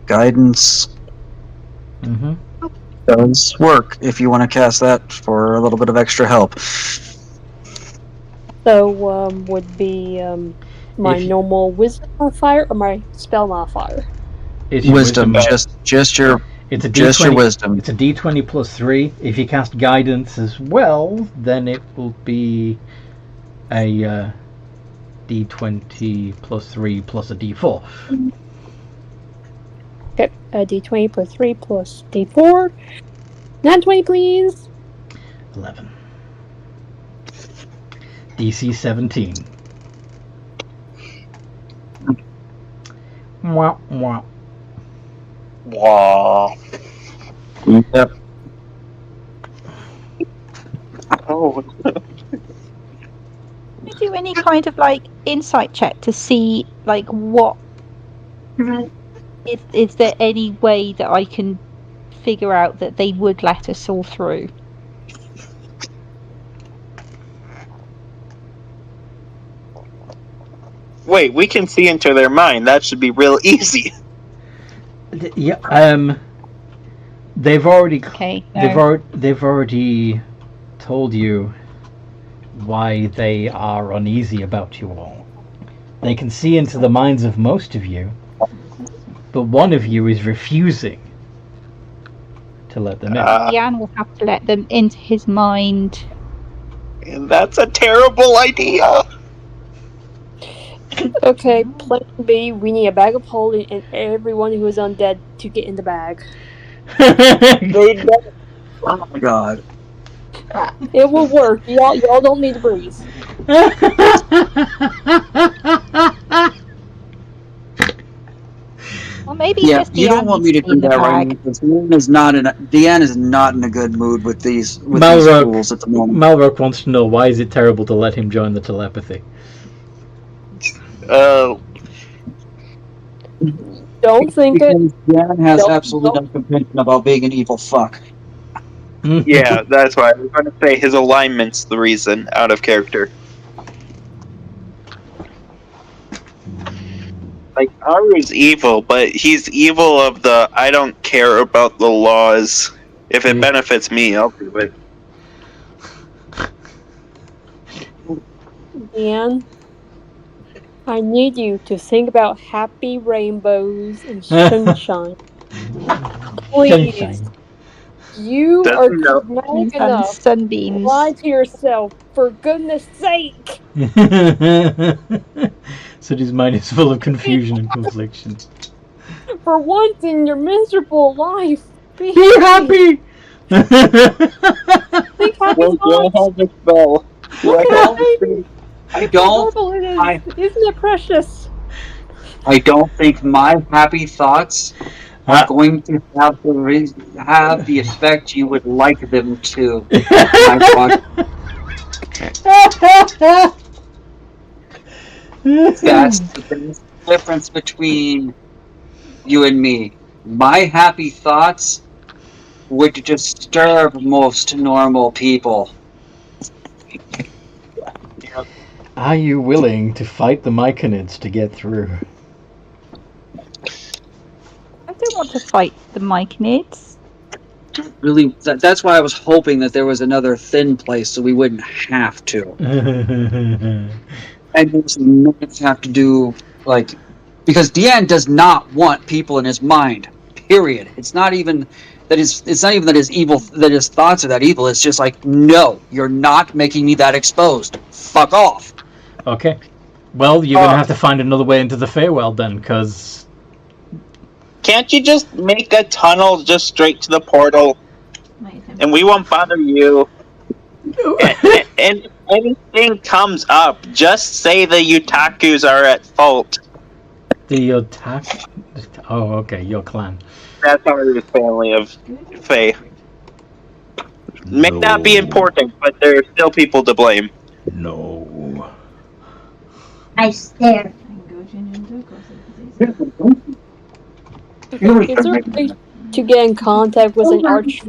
guidance Mm-hmm. does work if you want to cast that for a little bit of extra help. So, would be my If you- normal wisdom modifier or my spell modifier? It's your Wisdom, just your It's a just D20. your wisdom. It's a D20 plus 3. If you cast guidance as well, then it will be a D20 plus 3 plus a D4. Okay, a d20 plus 3 plus d4. Not 20, please. 11. DC 17. Mwah, mwah. Wow. Yep. Oh. Can we do any kind of like insight check to see like what is there any way that I can figure out that they would let us all through? Wait, we can see into their mind. That should be real easy. Yeah. They've already. Okay. They've already told you why they are uneasy about you all. They can see into the minds of most of you, but one of you is refusing to let them in. Jan will have to let them into his mind. And that's a terrible idea. Okay, plan B, we need a bag of holding and everyone who is undead to get in the bag. Oh my god. It will work. Y'all don't need to breathe. Well, maybe Yeah, just you don't want me to do in the that right now bag. because Deanne is not in a good mood with these Malrock. rules at the moment. Malrock wants to know why is it terrible to let him join the telepathy. Don't think it. Because Deanne has Don't- absolutely no conviction about being an evil fuck. Yeah, that's why I was going to say his alignment's the reason, out of character. Like, Aru's evil, but he's evil of the I don't care about the laws. If it benefits me, I'll do it. Ian, I need you to think about happy rainbows and sunshine. Please. Sunshine. You Doesn't are know. dramatic And enough. sunbeams. Lie to yourself, for goodness sake! Sooty's mind is full of confusion and confliction. For once in your miserable life, be Be happy! happy! Think happy We'll thoughts! have this bell. Look Right. how baby! I don't. Adorable it is! I- Isn't it precious? I don't think my happy thoughts are going to have have the effect you would like them to. That's the difference between you and me. My happy thoughts would disturb most normal people. Are you willing to fight the Myconids to get through? I don't want to fight the Myconids. Really, that's why I was hoping that there was another thin place so we wouldn't have to. And we not have to do, like, because Deanne does not want people in his mind. Period. It's not even that his thoughts are that evil. It's just like, no, you're not making me that exposed. Fuck off. Okay. Well, you're gonna have to find another way into the Feywild then, because Can't you just make a tunnel just straight to the portal, and we won't bother you? And if anything comes up, just say the Utakus are at fault. the Otaku. Oh, okay, your clan. That's our family of Fae. May not be important, but there are still people to blame. No. I stare. Is there a way to get in contact with an arch?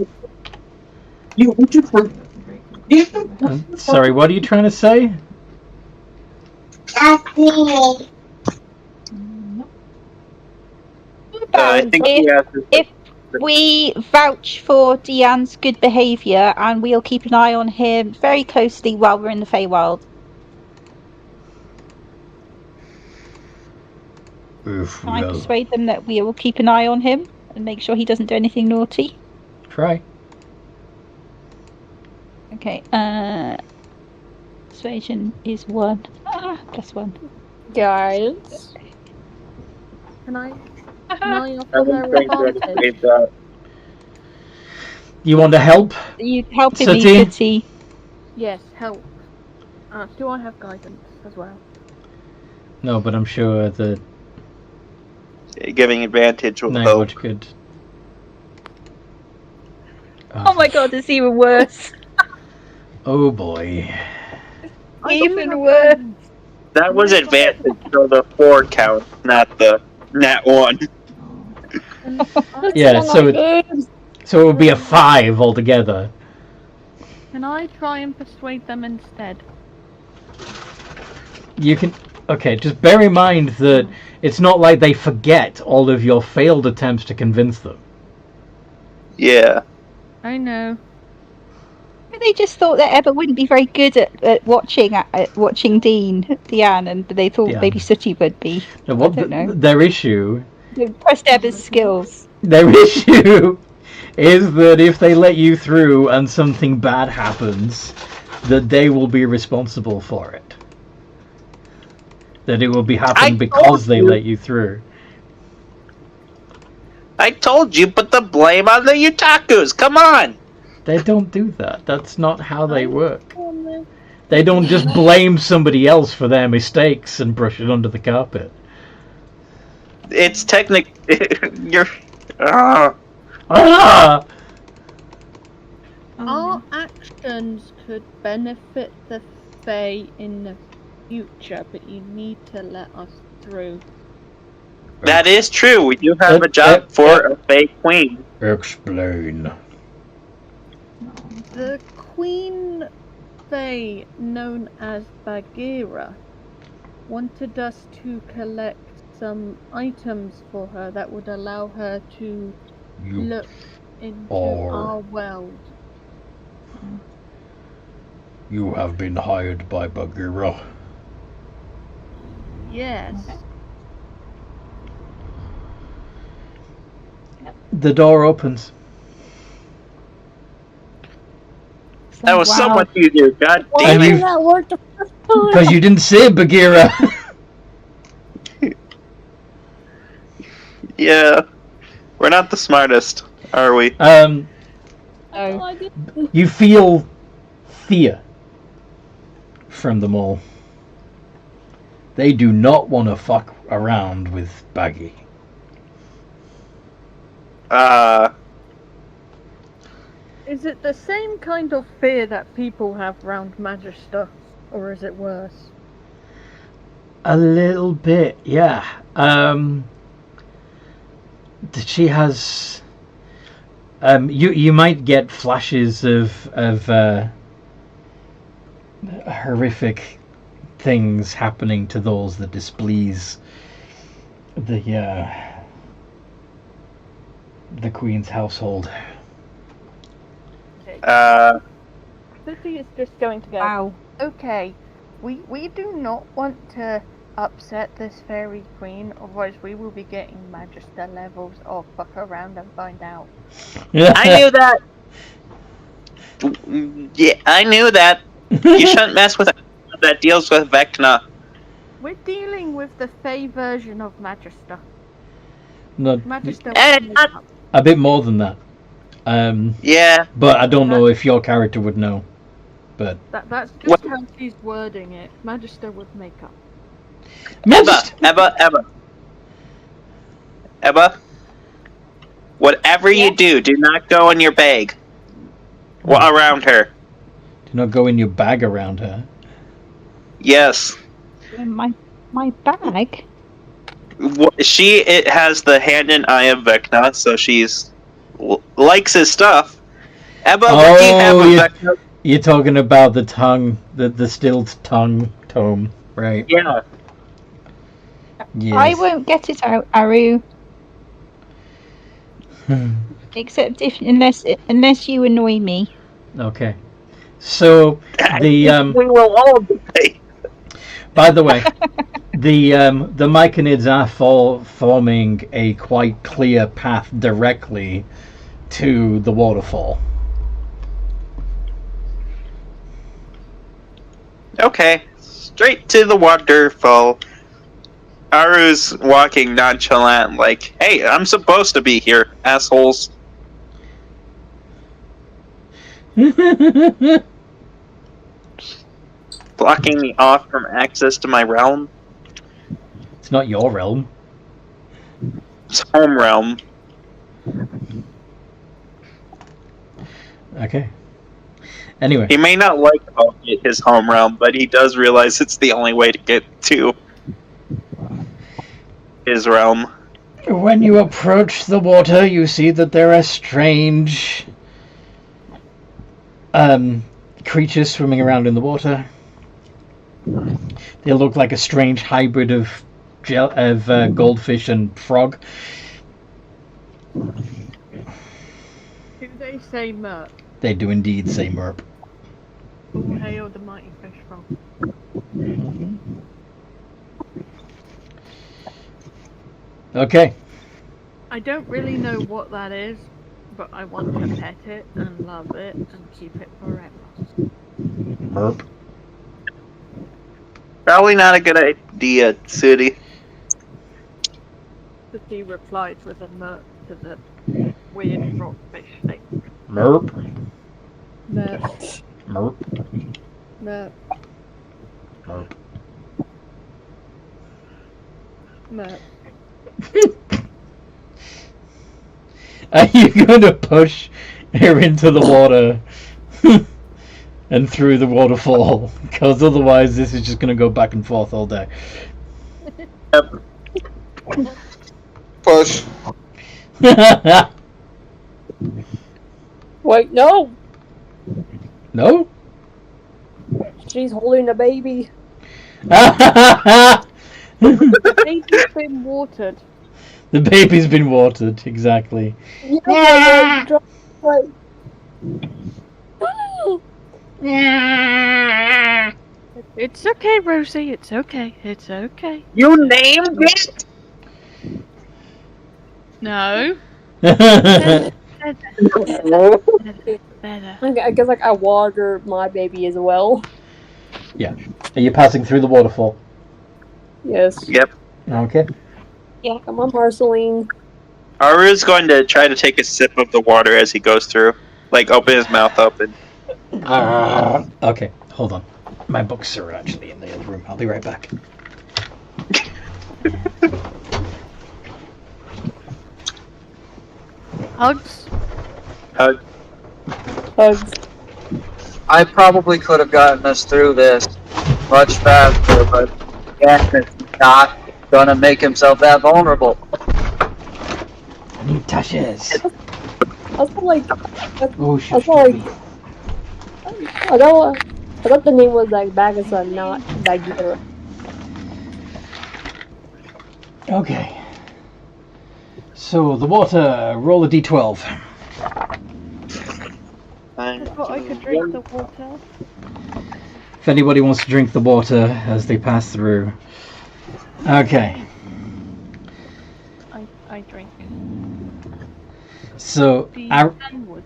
Sorry, what are you trying to say? I think he has If we vouch for Deanne's good behaviour and we'll keep an eye on him very closely while we're in the Feywild. Can I persuade them that we will keep an eye on him and make sure he doesn't do anything naughty? Try. Okay, persuasion is 1. +1. Guidance. Can I offer her advantage? You want to help? You helping me, Sooty? Sooty? Yes, help. Do I have guidance as well? No, but I'm sure that giving advantage will no, help. what could. Oh my god, it's even worse. Oh boy. Even worse. That was advantage, so the 4 count, not the nat 1. Yeah, so it would be a 5 altogether. Can I try and persuade them instead? You can. Okay, just bear in mind that it's not like they forget all of your failed attempts to convince them. Yeah. I know. They just thought that Ebba wouldn't be very good at watching Deanne, and they thought Deanne. maybe Sooty would be. No, what I don't know. their issue? They impressed Ebba's skills. Their issue is that if they let you through and something bad happens, that they will be responsible for it. That it will be happening because they let you through. I told you, put the blame on the Utakus. Come on. They don't do that. That's not how they work. They don't just blame somebody else for their mistakes and brush it under the carpet. It's you're. Ah! Our actions could benefit the Fae in the future, but you need to let us through. That is true. We do have a job for a Fae queen. Explain. The Queen Fae, known as Bagheera, wanted us to collect some items for her that would allow her to look into our world. You have been hired by Bagheera. Yes. The door opens. That was so Wow. much easier. God Why damn did it. that work the first time? Because you didn't say Bagheera. Yeah. We're not the smartest, are we? Oh. I did. You feel fear from them all. They do not want to fuck around with Baggy. Is it the same kind of fear that people have around Magister, or is it worse? A little bit, yeah. She has. You might get flashes of horrific things happening to those that displease the Queen's household. City is just going to go. Wow. Okay, we do not want to upset this fairy queen, otherwise we will be getting Magister levels of fuck around and find out. I knew that! Yeah, I knew that. You shouldn't mess with that deals with Vecna. We're dealing with the Fey version of Magister. Not Magister a bit more than that. Yeah. But I don't know if your character would know. But that's just how she's wording it. Magister would make up. Ebba. Whatever you do not go in your bag. Around her. Do not go in your bag around her. Yes. My bag? It has the hand and eye of Vecna, so she's likes his stuff. Ebba, what do you have with Vecna? You're talking about the tongue, the stilled tongue tome, right? Yeah. Yes. I won't get it out, Aru. Except unless you annoy me. Okay. So the we will all be. By the way, the Myconids are forming a quite clear path directly to the waterfall. Okay, straight to the waterfall. Aru's walking nonchalant, like, hey, I'm supposed to be here, assholes. Blocking me off from access to my realm. It's not your realm. It's home realm. Okay. Anyway. He may not like his home realm, but he does realize it's the only way to get to his realm. When you approach the water, you see that there are strange creatures swimming around in the water. They look like a strange hybrid of goldfish and frog. Do they say merp? They do indeed say merp. All hail the mighty fish frog. Okay. I don't really know what that is, but I want to pet it and love it and keep it forever. Merp. Probably not a good idea, Sudi. City replied with a merp to the weird rockfish thing. Merp. Merp. Merp. Merp. Merp. Merp. Are you going to push her into the water and through the waterfall? Because otherwise this is just going to go back and forth all day. Yep. Push. Wait, no! No? She's holding a baby. The baby's been watered. The baby's been watered, exactly. Yeah. It's okay, Rosie. It's okay. It's okay. You named it? No. Okay, Better. I guess like I water my baby as well. Yeah. Are you passing through the waterfall? Yes. Yep. Okay. Yeah, come on, Marceline. Aru's going to try to take a sip of the water as he goes through. Like, open his mouth open. Okay, hold on. My books are actually in the other room. I'll be right back. Hugs. Hugs. I probably could have gotten us through this much faster, but again, it's not gonna make himself that vulnerable. I need touches. I feel like Oh, I shit. feel like I thought the name was like Bagasa, not Bagheera. Okay. So, the water, roll a d12. I thought I could drink the water. If anybody wants to drink the water as they pass through. Okay. I drink. So, D10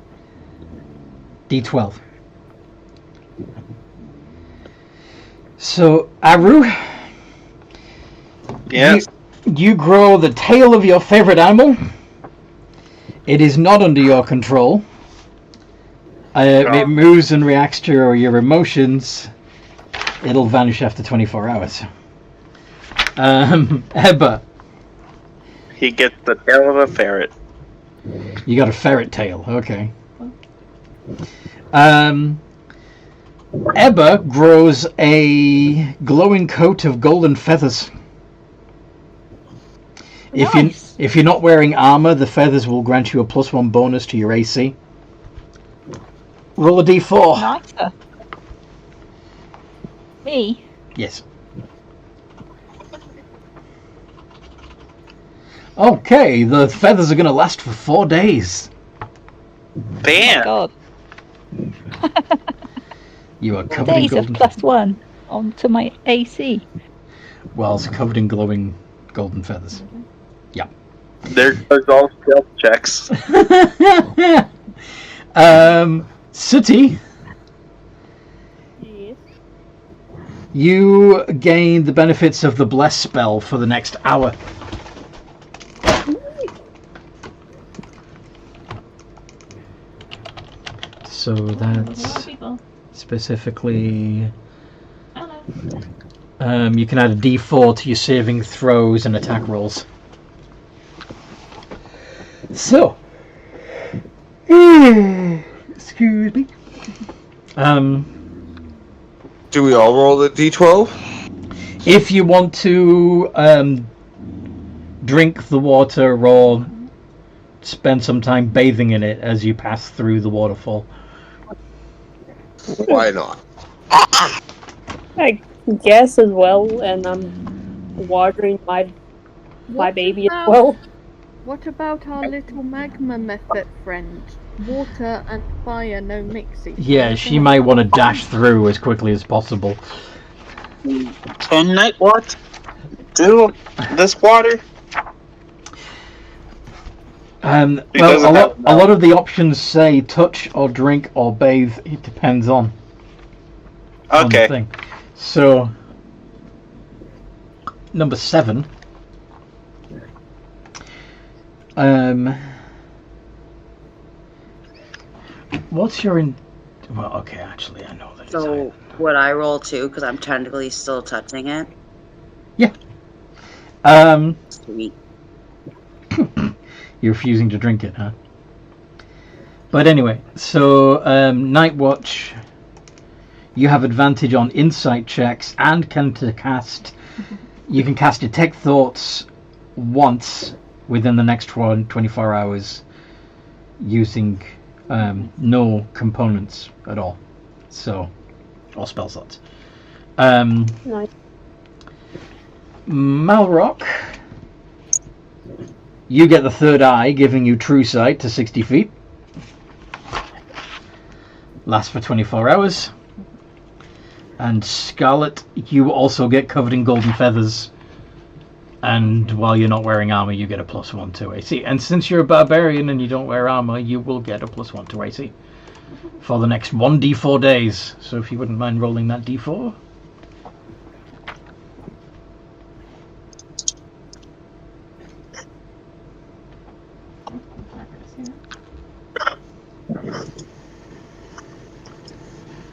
d12. So, Aru, Yes. you grow the tail of your favorite animal. It is not under your control. It moves and reacts to your emotions. It'll vanish after 24 hours. Ebba, He gets the tail of a ferret. you got a ferret tail. Okay. Ebba grows a glowing coat of golden feathers. Nice. If you're not wearing armor, the feathers will grant you a +1 bonus to your AC. Roll a d4. Nicer. Me? Yes. Okay, the feathers are going to last for 4 days. Bam! God. You are covered in Days of golden. +1 onto my AC. Well, it's covered in glowing golden feathers. There's all stealth checks. Sooty, Yes. you gain the benefits of the bless spell for the next hour. So that's People. specifically. Hello. You can add a d4 to your saving throws and attack rolls. So, excuse me. Do we all roll the d12? If you want to drink the water or spend some time bathing in it as you pass through the waterfall. Why not? I guess as well, and I'm watering my baby as well. What about our little magma method friend? Water and fire, no mixing. Yeah, she might want to dash through as quickly as possible. Can Night Watch do this water? Well, a lot of the options say touch or drink or bathe. It depends on the Okay. thing. So, number 7. What's your in? Well, okay, actually, I know that. It's So would I roll too? Because I'm technically still touching it. Sweet. You're refusing to drink it, huh? But anyway, so Night Watch, you have advantage on insight checks and can cast. You can cast Detect Thoughts once within the next 24 hours using no components at all. So, or spell slots. Nice. Malrock, you get the third eye, giving you true sight to 60 feet. Lasts for 24 hours. And Scarlet, you also get covered in golden feathers. And while you're not wearing armor, you get a +1 to AC. And since you're a barbarian and you don't wear armor, you will get a +1 to AC for the next 1d4 days. So if you wouldn't mind rolling that d4.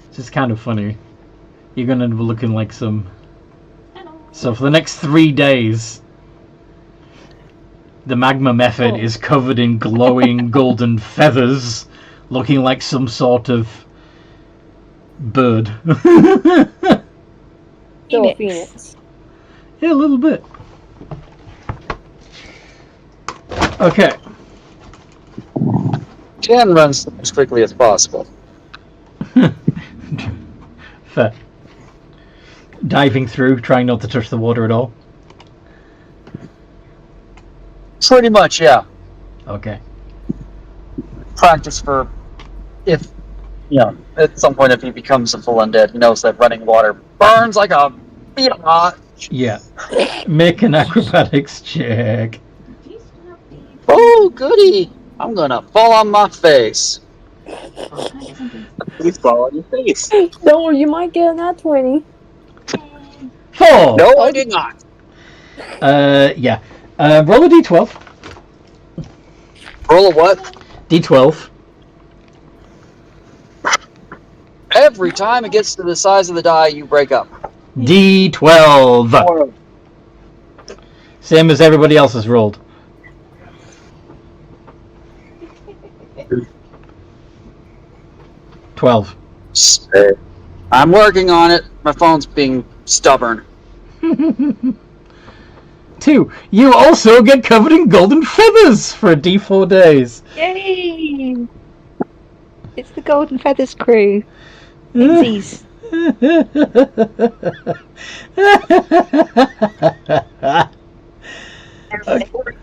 It's just kind of funny. You're gonna be looking like some. So for the next 3 days, the magma method is covered in glowing golden feathers, looking like some sort of bird. Still a phoenix. Yeah, a little bit. Okay. Jan runs as quickly as possible. Fair. Diving through, trying not to touch the water at all. Pretty much, yeah. Okay. Practice for if, at some point if he becomes a full undead, he knows that running water burns like a biatch. Yeah. Make an acrobatics check. Oh, goody! I'm gonna fall on my face. Please fall on your face. No, you might get an at 20. 4! No, I did not. Yeah. Roll a d12. Roll a what? D12. Every time it gets to the size of the die, you break up. D12. Same as everybody else has rolled. $12. I'm working on it. My phone's being stubborn. 2. You also get covered in golden feathers for D4 days. Yay! It's the Golden Feathers crew. Pixies.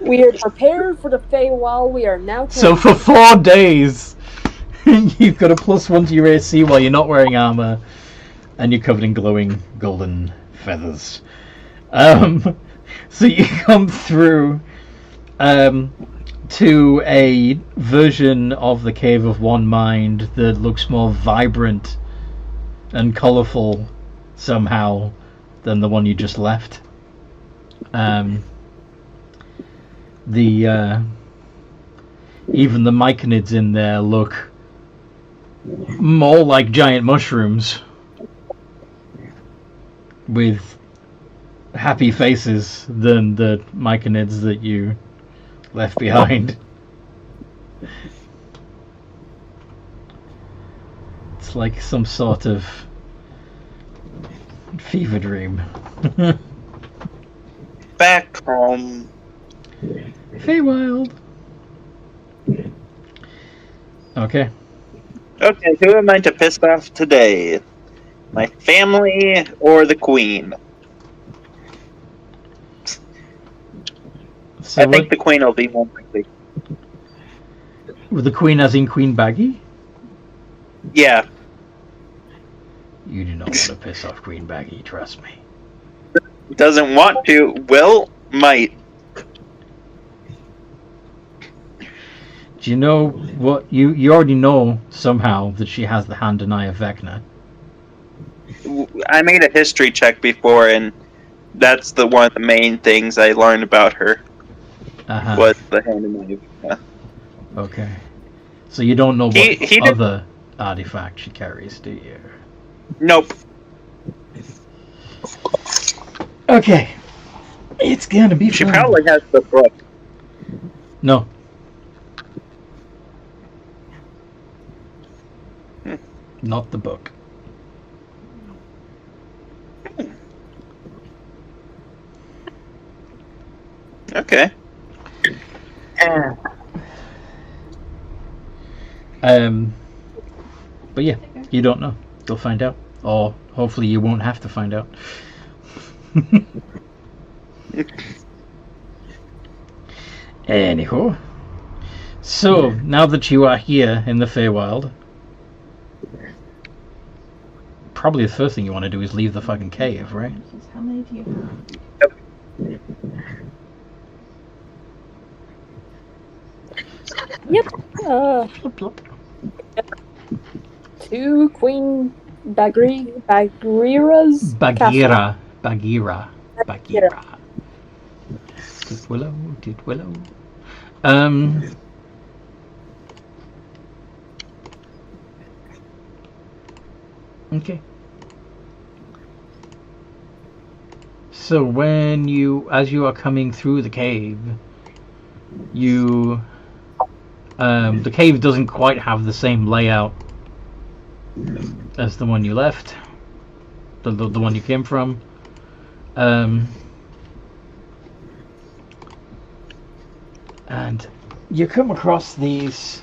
We are prepared for the Feywild. We are now. So for 4 days, you've got a +1 to your AC while you're not wearing armor, and you're covered in glowing golden feathers. So you come through to a version of the Cave of One Mind that looks more vibrant and colourful somehow than the one you just left. Even the myconids in there look more like giant mushrooms with happy faces than the myconids that you left behind. It's like some sort of fever dream. Back home. Feywild. Okay. Okay, who am I to piss off today? My family or the queen? So I think the queen will be more likely. The queen as in Queen Baggy? Yeah. You do not want to piss off Queen Baggy, trust me. Doesn't want to, will, might. Do you know what you already know somehow that she has the hand and eye of Vecna? I made a history check before, and that's one of the main things I learned about her. Was the hand and eye of Vecna. Okay. So you don't know what other artifact she carries, do you? Nope. Okay. It's gonna be She fun. probably has the book. No. Not the book. Okay. But yeah, you don't know. You'll find out. Or hopefully you won't have to find out. Anywho. So, now that you are here in the Feywild, probably the first thing you want to do is leave the fucking cave, right? How many do you have? Yep. Plop, plop. 2 Queen Bagheera's castle. Bagheera. Titwillow. Okay. So as you are coming through the cave, the cave doesn't quite have the same layout as the one you left, the one you came from. And you come across these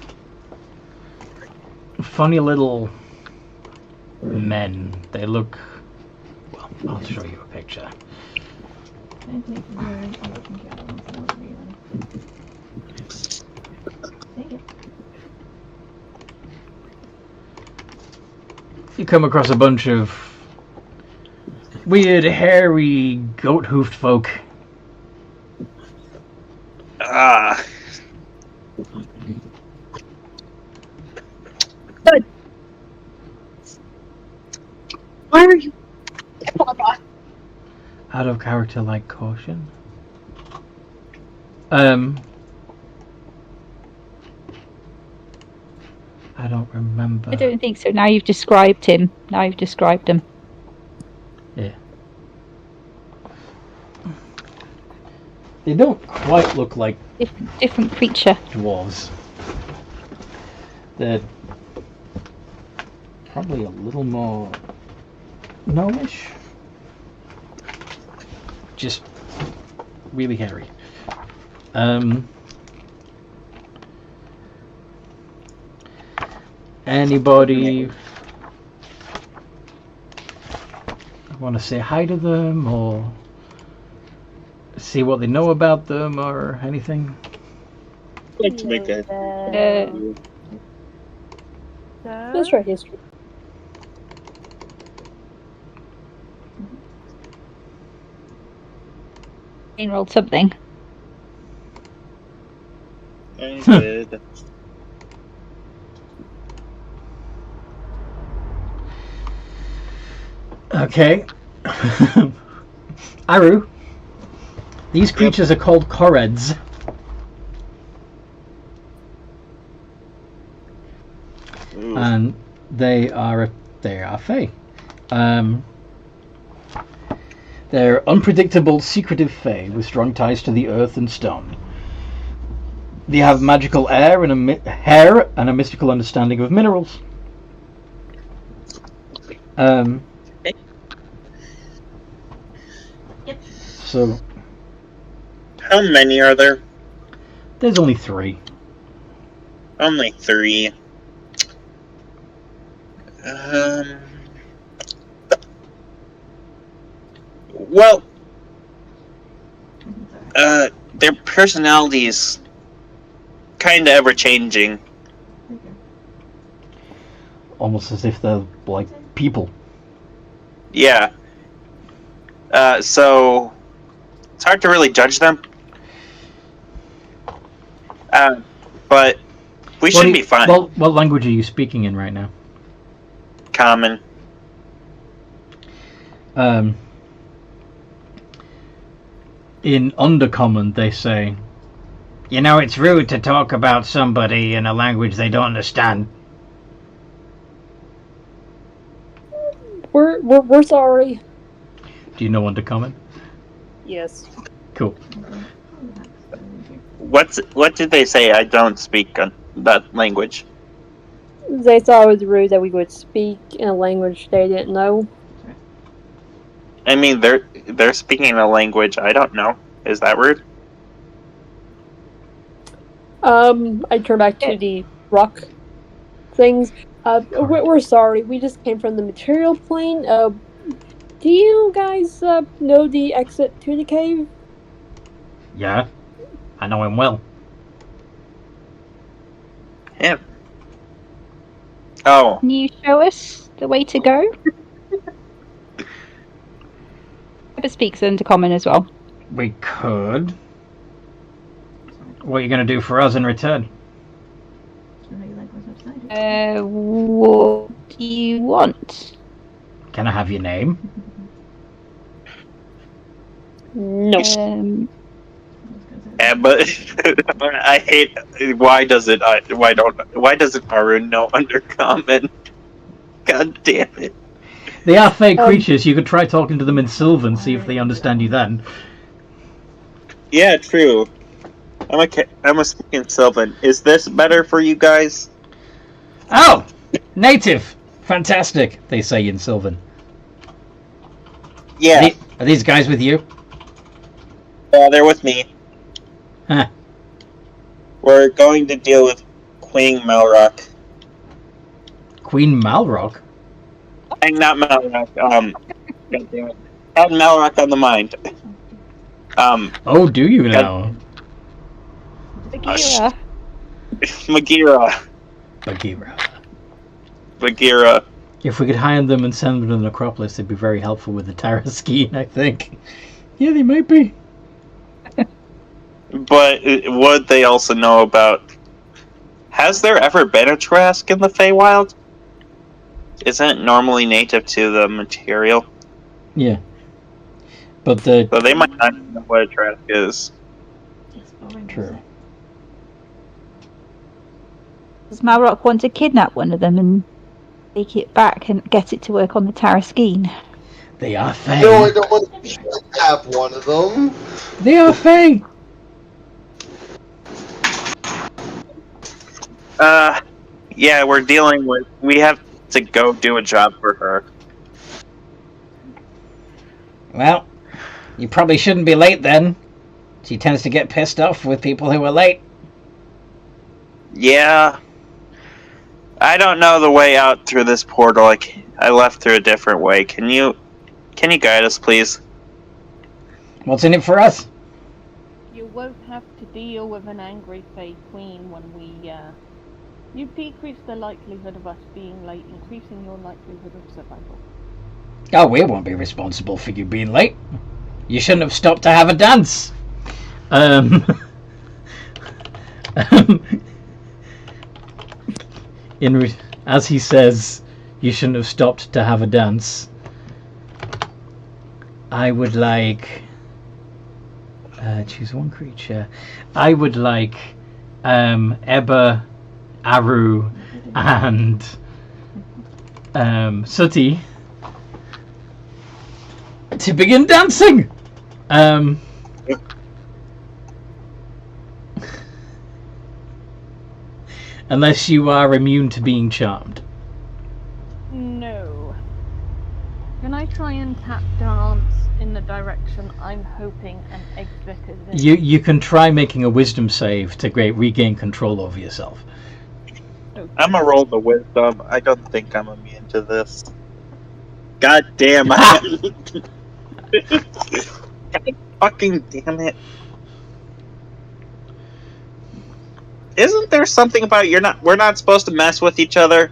funny little men. They look... Well, I'll show you a picture. You come across a bunch of weird, hairy, goat-hoofed folk. Why are you? Out of character, like caution. I don't remember. I don't think so. Now you've described him. Now you've described him. Yeah. They don't quite look like Different creature. dwarves. They're probably a little more gnomish. Just really hairy. Anybody want to say hi to them or see what they know about them or anything? Let's make it. Let's try history. Jane rolled something. I did. Okay. Aru, these creatures are called Koreds. And they are Fae. They're unpredictable, secretive Fae with strong ties to the earth and stone. They have magical hair and a mystical understanding of minerals. So, how many are there? There's only 3. Only 3. Well, their personalities kind of ever changing. Almost as if they're like people. Yeah. So it's hard to really judge them. But we should be fine. Well, what language are you speaking in right now? Common. In Undercommon, they say, you know, it's rude to talk about somebody in a language they don't understand. We're sorry. Do you know Undercommon? Yes. Cool. What did they say? I don't speak that language. They thought it was rude that we would speak in a language they didn't know. I mean, they're speaking a language I don't know. Is that rude? I turn back to the rock things. We're sorry. We just came from the material plane. Do you guys know the exit to the cave? Yeah, I know him well. Yeah. Oh. Can you show us the way to go? Ever speaks Undercommon as well. We could. What are you going to do for us in return? What do you want? Can I have your name? No. Yeah, but I hate. Why doesn't Arun know Undercommon? God damn it! They are fake creatures. You could try talking to them in Sylvan, see if they understand you then. Yeah, true. I'm a speaking Sylvan. Is this better for you guys? Oh! Native! Fantastic, they say in Sylvan. Yeah. Are these guys with you? They're with me. Huh. We're going to deal with Queen Malrock. Queen Malrock? Not Malrock. God damn it. Had Malrock on the mind. Oh, do you now? Bagheera. Bagheera. If we could hire them and send them to the necropolis, they'd be very helpful with the Taraskin, I think. Yeah, they might be. But would they also know about... Has there ever been a Trask in the Feywild? Isn't it normally native to the material? Yeah. But So they might not know what a Trask is. True. Does Malrock want to kidnap one of them and take it back and get it to work on the Taraskin? They are Fey. No, I don't want to kidnap one of them. They are Fey. Yeah, we have to go do a job for her. Well, you probably shouldn't be late then. She tends to get pissed off with people who are late. Yeah. I don't know the way out through this portal. I left through a different way. Can you guide us, please? What's in it for us? You won't have to deal with an angry Fey Queen when we, you decrease the likelihood of us being late, increasing your likelihood of survival. Oh, we won't be responsible for you being late. You shouldn't have stopped to have a dance. As he says, you shouldn't have stopped to have a dance. I would like... choose one creature. I would like Ebba, Aru, and Sooty to begin dancing. Unless you are immune to being charmed. No. Can I try and tap dance in the direction I'm hoping an exit is in? You can try making a wisdom save to regain control over yourself. I'm gonna roll the wisdom. I don't think I'm immune to this. God damn! Fucking damn it! Isn't there something about we're not supposed to mess with each other?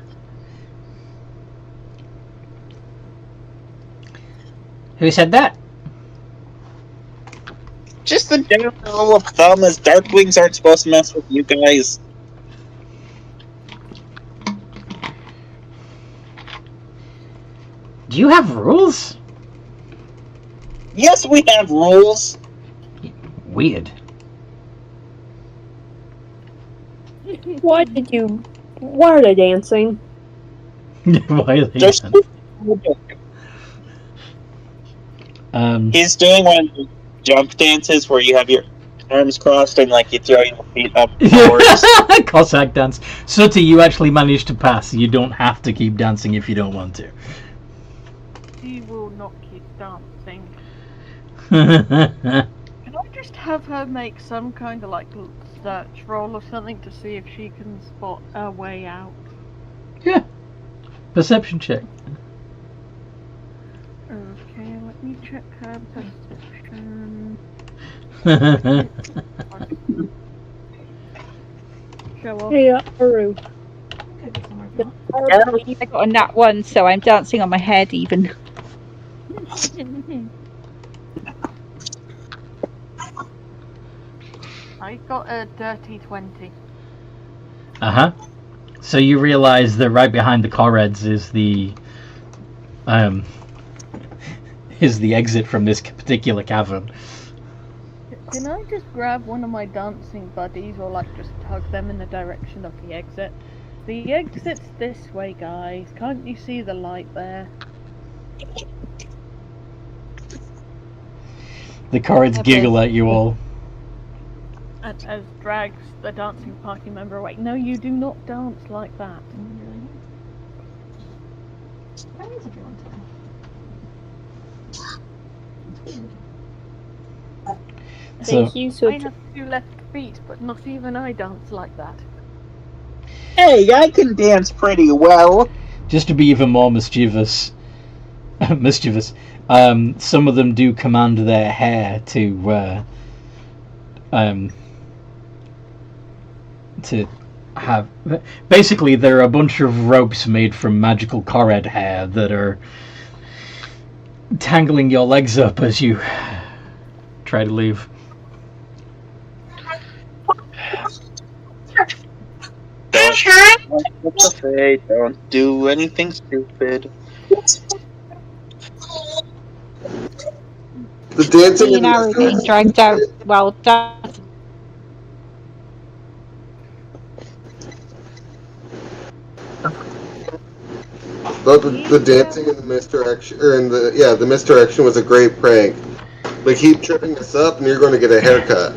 Who said that? Just the general rule of thumb is Darkwings aren't supposed to mess with you guys. Do you have rules? Yes, we have rules. Weird. Why are they dancing? Why are they Just he's doing one of the jump dances where you have your arms crossed and you throw your feet up forwards. Cossack dance. Sooty, you actually managed to pass. You don't have to keep dancing if you don't want to. She will not keep dancing. Can I just have her make some kind of search roll or something to see if she can spot a way out? Yeah. Perception check. Okay, let me check her perception. Show off. Hey, Aru. I got a nat 1, so I'm dancing on my head even. I got a dirty 20. Uh-huh. So you realize that right behind the Correds is the exit from this particular cavern. Can I just grab one of my dancing buddies or like just tug them in the direction of the exit? The exit's this way, guys. Can't you see the light there? The Correds giggle at you all. And as drags the dancing party member away. No, you do not dance like that. Where is everyone today? Thank you. So I have 2 left feet, but not even I dance like that. Hey, I can dance pretty well. Just to be even more mischievous, some of them do command their hair to have. Basically, there are a bunch of ropes made from magical Corred hair that are tangling your legs up as you try to leave. Don't do anything stupid. The dancing You in know, we're getting dragged out. Well done. the dancing in the misdirection, or in the misdirection was a great prank. They keep tripping us up, and you're going to get a haircut.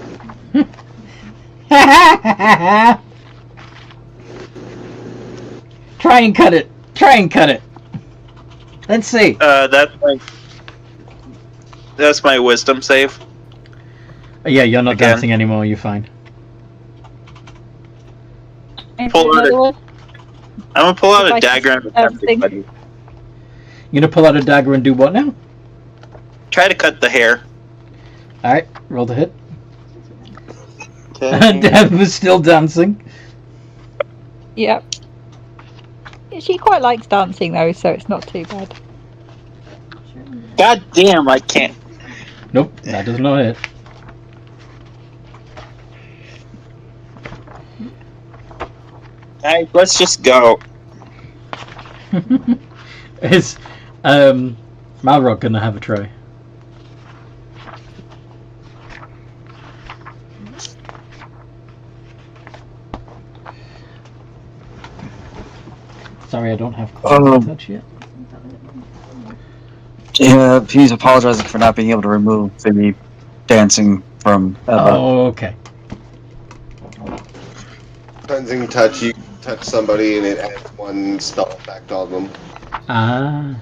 Try and cut it. Try and cut it. Let's see. That's my wisdom save. Yeah, you're not Again. dancing anymore. You're fine. Pull out Another one? I'm gonna pull out a Like, dagger and attempt to thing. cut it. You're gonna pull out a dagger and do what now? Try to cut the hair. Alright, roll to hit. Okay. Deb was still dancing. Yep. She quite likes dancing though, so it's not too bad. God damn, I can't. Nope, that does not hit. Alright, let's just go. Is Malrock gonna have a try? Sorry, I don't have touch yet. Yeah, he's apologizing for not being able to remove the dancing from Eva. Oh, okay. Cleansing touch, you touch somebody and it adds 1 spell effect on them. Ah.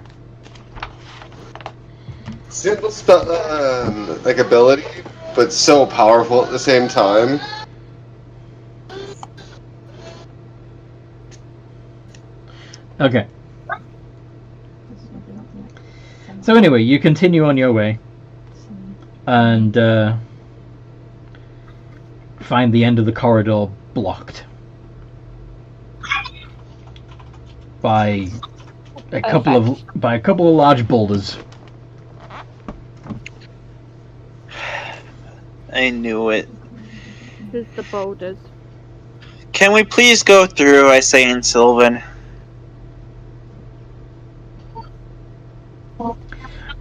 Simple spell, like ability, but so powerful at the same time. Okay. So anyway, you continue on your way and find the end of the corridor blocked by a couple of large boulders. I knew it. Here's the boulders. Can we please go through, I say in Sylvan?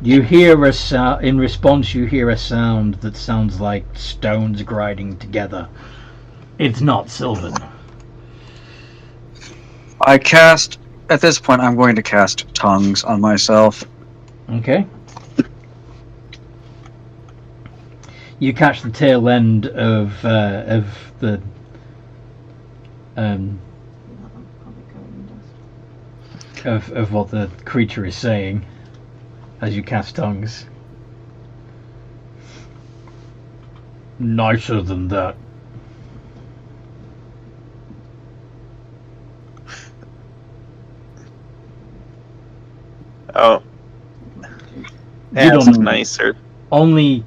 You hear a sound. In response, you hear a sound that sounds like stones grinding together. It's not Sylvan. At this point, I'm going to cast tongues on myself. Okay. You catch the tail end of the of what the creature is saying as you cast tongues. Nicer than that. Oh. You That's don't- nicer. Only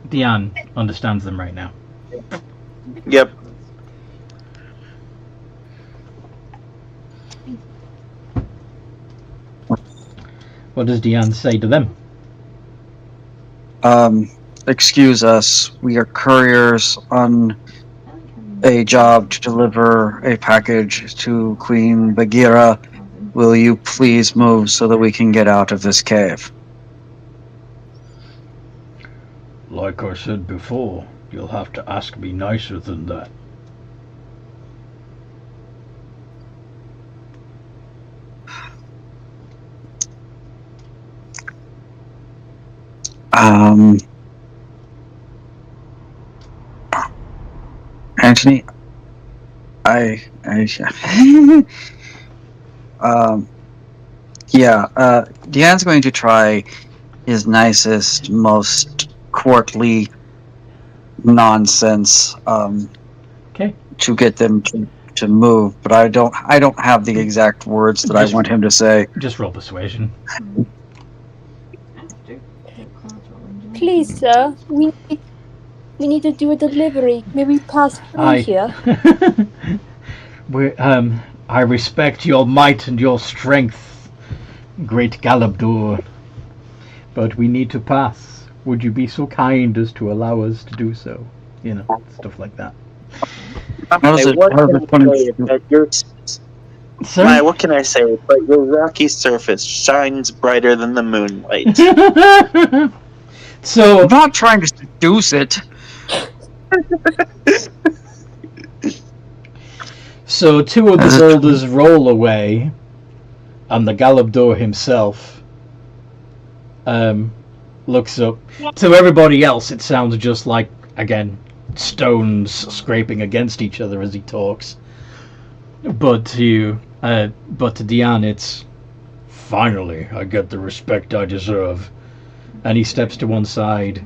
Diane understands them right now. Yep. What does Diane say to them? excuse us. We are couriers on a job to deliver a package to Queen Bagheera. Will you please move so that we can get out of this cave? Like I said before, you'll have to ask me nicer than that. Anthony, Deanne's going to try his nicest, most courtly nonsense, Okay. to get them to move, but I don't have the exact words that I want him to say. Just roll persuasion. Please, sir, we need to do a delivery. Maybe pass through here. I respect your might and your strength, great Galabdur, but we need to pass. Would you be so kind as to allow us to do so? You know, stuff like that. What can I say? But your rocky surface shines brighter than the moonlight. So I'm not trying to seduce it. So two of the boulders roll away, and the Galabdur himself looks up. To everybody else, it sounds just like, again, stones scraping against each other as he talks. But to Diane, it's, finally, I get the respect I deserve. And he steps to one side,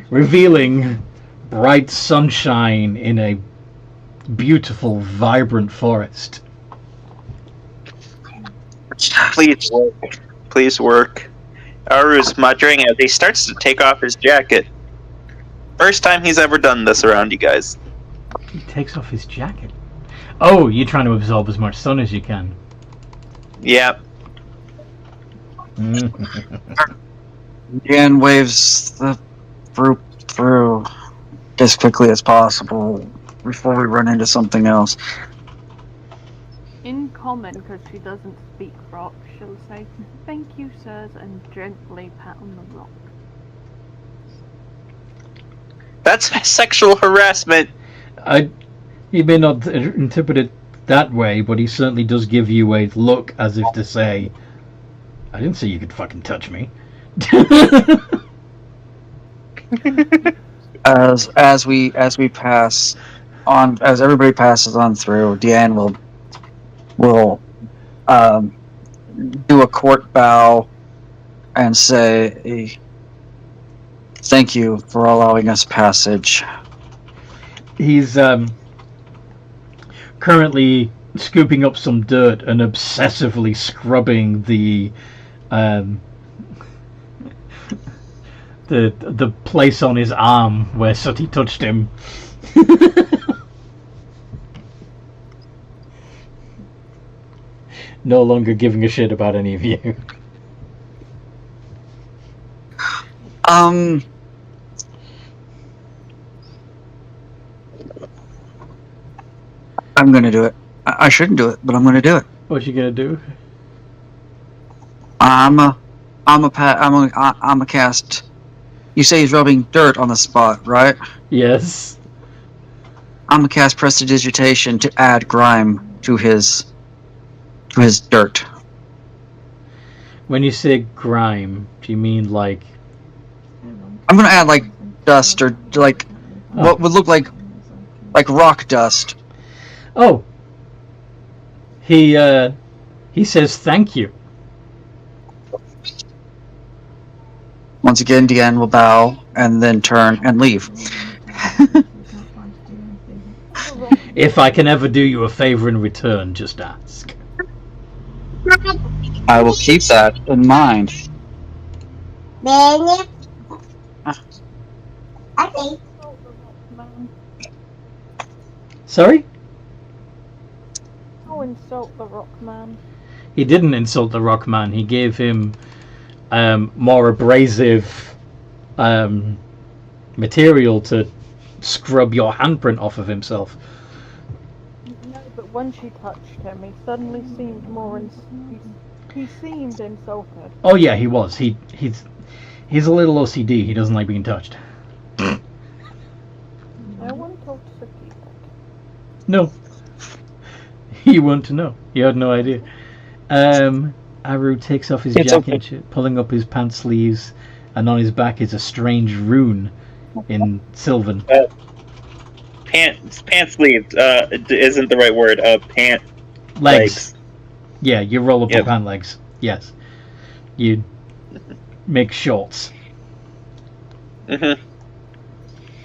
revealing bright sunshine in a beautiful, vibrant forest. Please work. Please work. Aru's muttering as he starts to take off his jacket. First time he's ever done this around you guys. He takes off his jacket. Oh, you're trying to absorb as much sun as you can. Yep. Deanne waves the group through as quickly as possible before we run into something else. In common, because she doesn't speak rock, she'll say, "Thank you, sirs," and gently pat on the rock. That's sexual harassment. He may not interpret it that way, but he certainly does give you a look as if to say, I didn't say you could fucking touch me. As we pass on, as everybody passes on through, Deanne will do a court bow and say, "Thank you for allowing us passage." He's currently scooping up some dirt and obsessively scrubbing the place on his arm where Sooty touched him. No longer giving a shit about any of you. I'm gonna do it. I shouldn't do it, but I'm gonna do it. What's you gonna do? I'm a cast. You say he's rubbing dirt on the spot, right? Yes. I'm a cast prestidigitation to add grime to his dirt. When you say grime, do you mean like? I'm gonna add like dust or like what would look like rock dust. Oh. He says thank you. Once again, Deanne will bow and then turn and leave. If I can ever do you a favor in return, just ask. I will keep that in mind. Sorry? Oh, insult the rock man. He didn't insult the rock man. He gave him more abrasive material to scrub your handprint off of himself. No, but when she touched him, he suddenly seemed more. He seemed insulted. Oh yeah, he was. He's a little OCD. He doesn't like being touched. No one told Suki that. No. He wanted to know. He had no idea. Aru takes off his jacket, pulling up his pant sleeves, and on his back is a strange rune in Sylvan. Pant sleeves isn't the right word. Pant Legs. Yeah, you roll up Yep. your pant legs. Yes. You make shorts. Mm-hmm.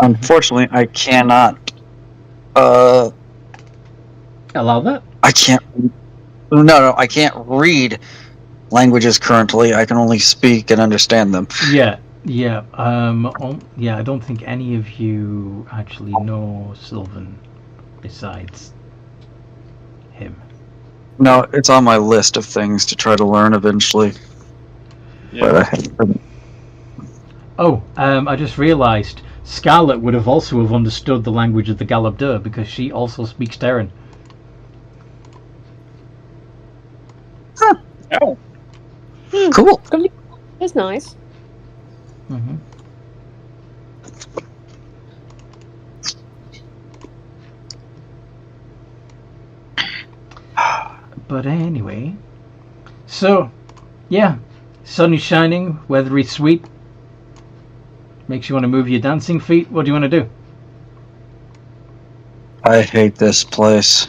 Unfortunately, I cannot. Allow that? I can't. No, I can't read languages currently. I can only speak and understand them. Yeah. Yeah. I don't think any of you actually know Sylvan besides him. No, it's on my list of things to try to learn eventually. Yeah. But I haven't. Oh, I just realised Scarlet would have also have understood the language of the Galabdur because she also speaks Terran. Oh. Cool. That's nice. Mm-hmm. But anyway, so yeah, sun is shining, weather is sweet. Makes you want to move your dancing feet. What do you want to do? I hate this place.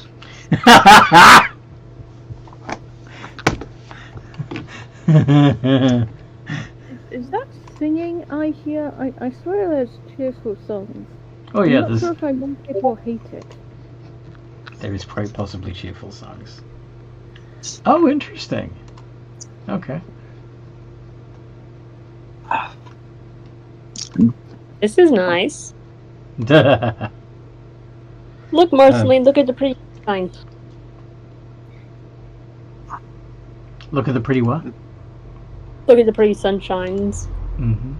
Is that singing I hear? I swear there's cheerful songs. Oh yeah, I'm not sure if I like it or hate it. there is quite possibly cheerful songs. Oh, interesting. Okay. This is nice. Look, Marceline, look at the pretty sign. Look at the pretty what? Look at the pretty sunshines. Mm-hmm.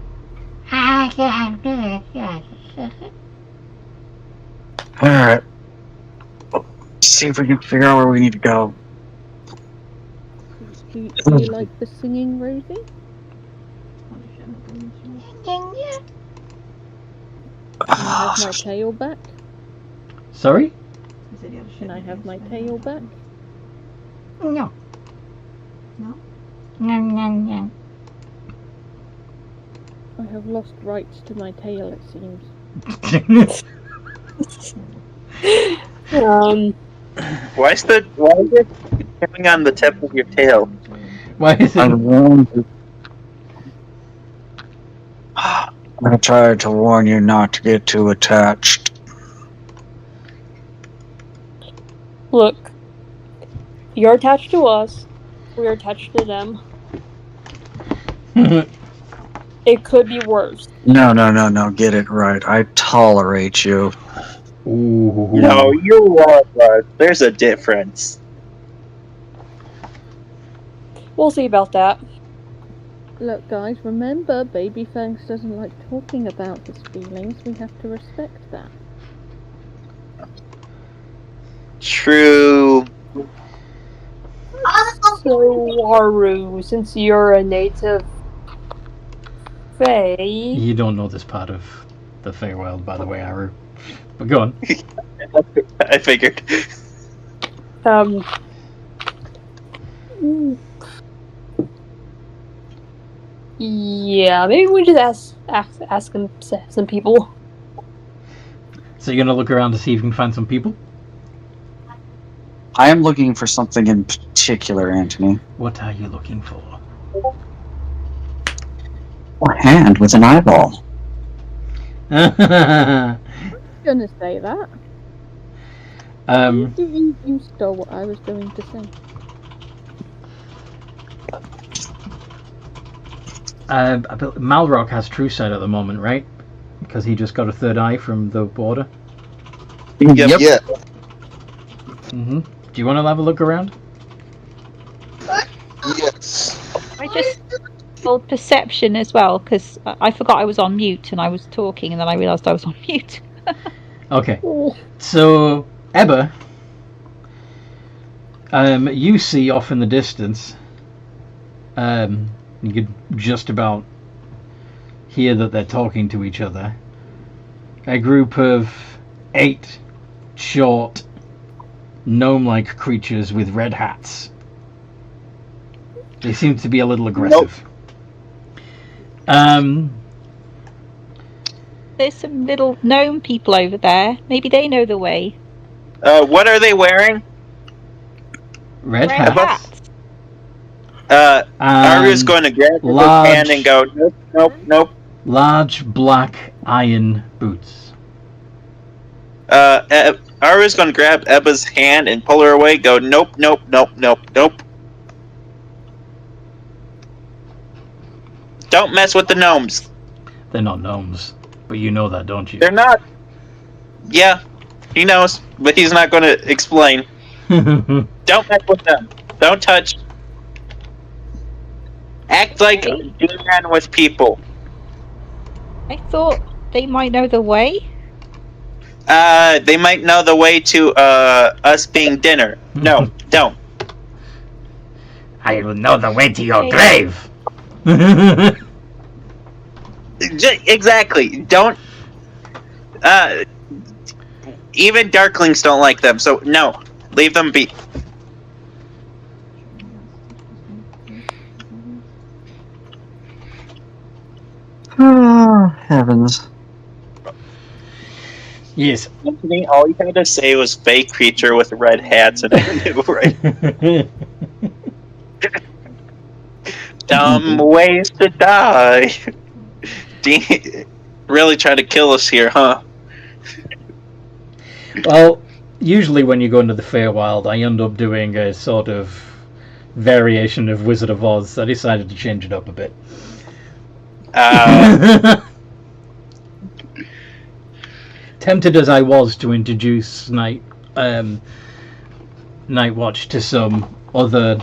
Alright. See if we can figure out where we need to go. Do you like the singing, Rosie? Can I have my tail back? Sorry? Can I have my tail back? No. No? No, no, no. I have lost rights to my tail, it seems. Why is it coming on the tip of your tail? Why is it? I'm gonna try to warn you not to get too attached. Look, you're attached to us. We're attached to them. It could be worse. No, get it right. I tolerate you. Ooh. No, you are. There's a difference. We'll see about that. Look, guys, remember, Babyfangs doesn't like talking about his feelings. We have to respect that. True. So, Haru, since you're a native Fae, You don't know this part of the Feywild, by the way, Aru. But go on. I figured. Yeah, maybe we just ask some people. So you're gonna look around to see if you can find some people? I am looking for something in particular, Anthony. What are you looking for? A hand with an eyeball. I was gonna say that. You stole what I was going to say. Malrock has True Sight at the moment, right? Because he just got a third eye from the border. Yep. Yeah. Mm-hmm. Do you want to have a look around? Yes. I just Old perception as well, because I forgot I was on mute and I was talking, and then I realised I was on mute. Okay. So, Ebba, you see off in the distance, you could just about hear that they're talking to each other. A group of 8 short, gnome-like creatures with red hats. They seem to be a little aggressive. There's some little gnome people over there. Maybe they know the way. What are they wearing? Red hats. Arya's going to grab his hand and go, nope, nope, nope. Large black iron boots. Arya's going to grab Ebba's hand and pull her away, go, nope, nope, nope, nope, nope. Don't mess with the gnomes. They're not gnomes, but you know that, don't you? They're not. Yeah, he knows, but he's not going to explain. Don't mess with them. Don't touch. Act like a man with people. I thought they might know the way. They might know the way to us being dinner. No, don't. I will know the way to your grave. Exactly. Don't. Even darklings don't like them, so no, leave them be. Oh, heavens. Yes. Anthony, all you had to say was fake creature with red hats and I knew, right? Dumb ways to die. Really trying to kill us here, huh? Well, usually when you go into the Feywild, I end up doing a sort of variation of Wizard of Oz. I decided to change it up a bit. Tempted as I was to introduce Night Watch to some other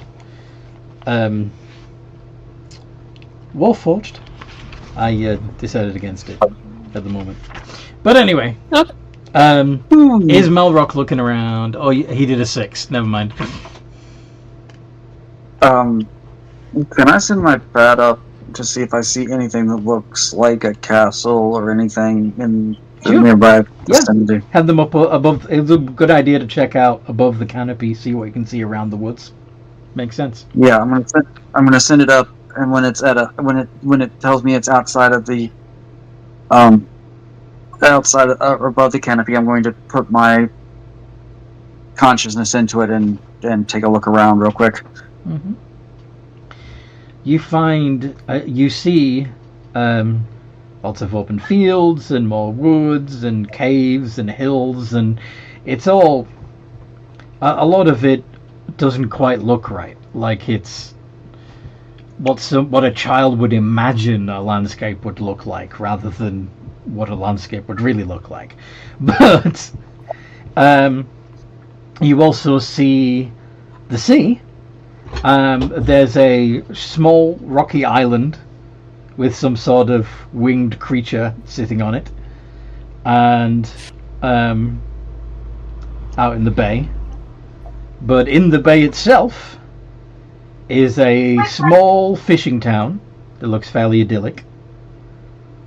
Warforged, I decided against it at the moment. But anyway, is Melrock looking around? Oh, he did a 6. Never mind. Can I send my bat up to see if I see anything that looks like a castle or anything in the nearby vicinity? Have them up above. It's a good idea to check out above the canopy, see what you can see around the woods. Makes sense. Yeah, I'm gonna send it up, and when it's at when it tells me it's outside of the outside or above the canopy, I'm going to put my consciousness into it and take a look around real quick. Mm-hmm. You find you see lots of open fields and more woods and caves and hills, and it's all a lot of it doesn't quite look right. Like it's what a child would imagine a landscape would look like, rather than what a landscape would really look like. But you also see the sea. There's a small rocky island with some sort of winged creature sitting on it, and out in the bay. But in the bay itself is a small fishing town that looks fairly idyllic,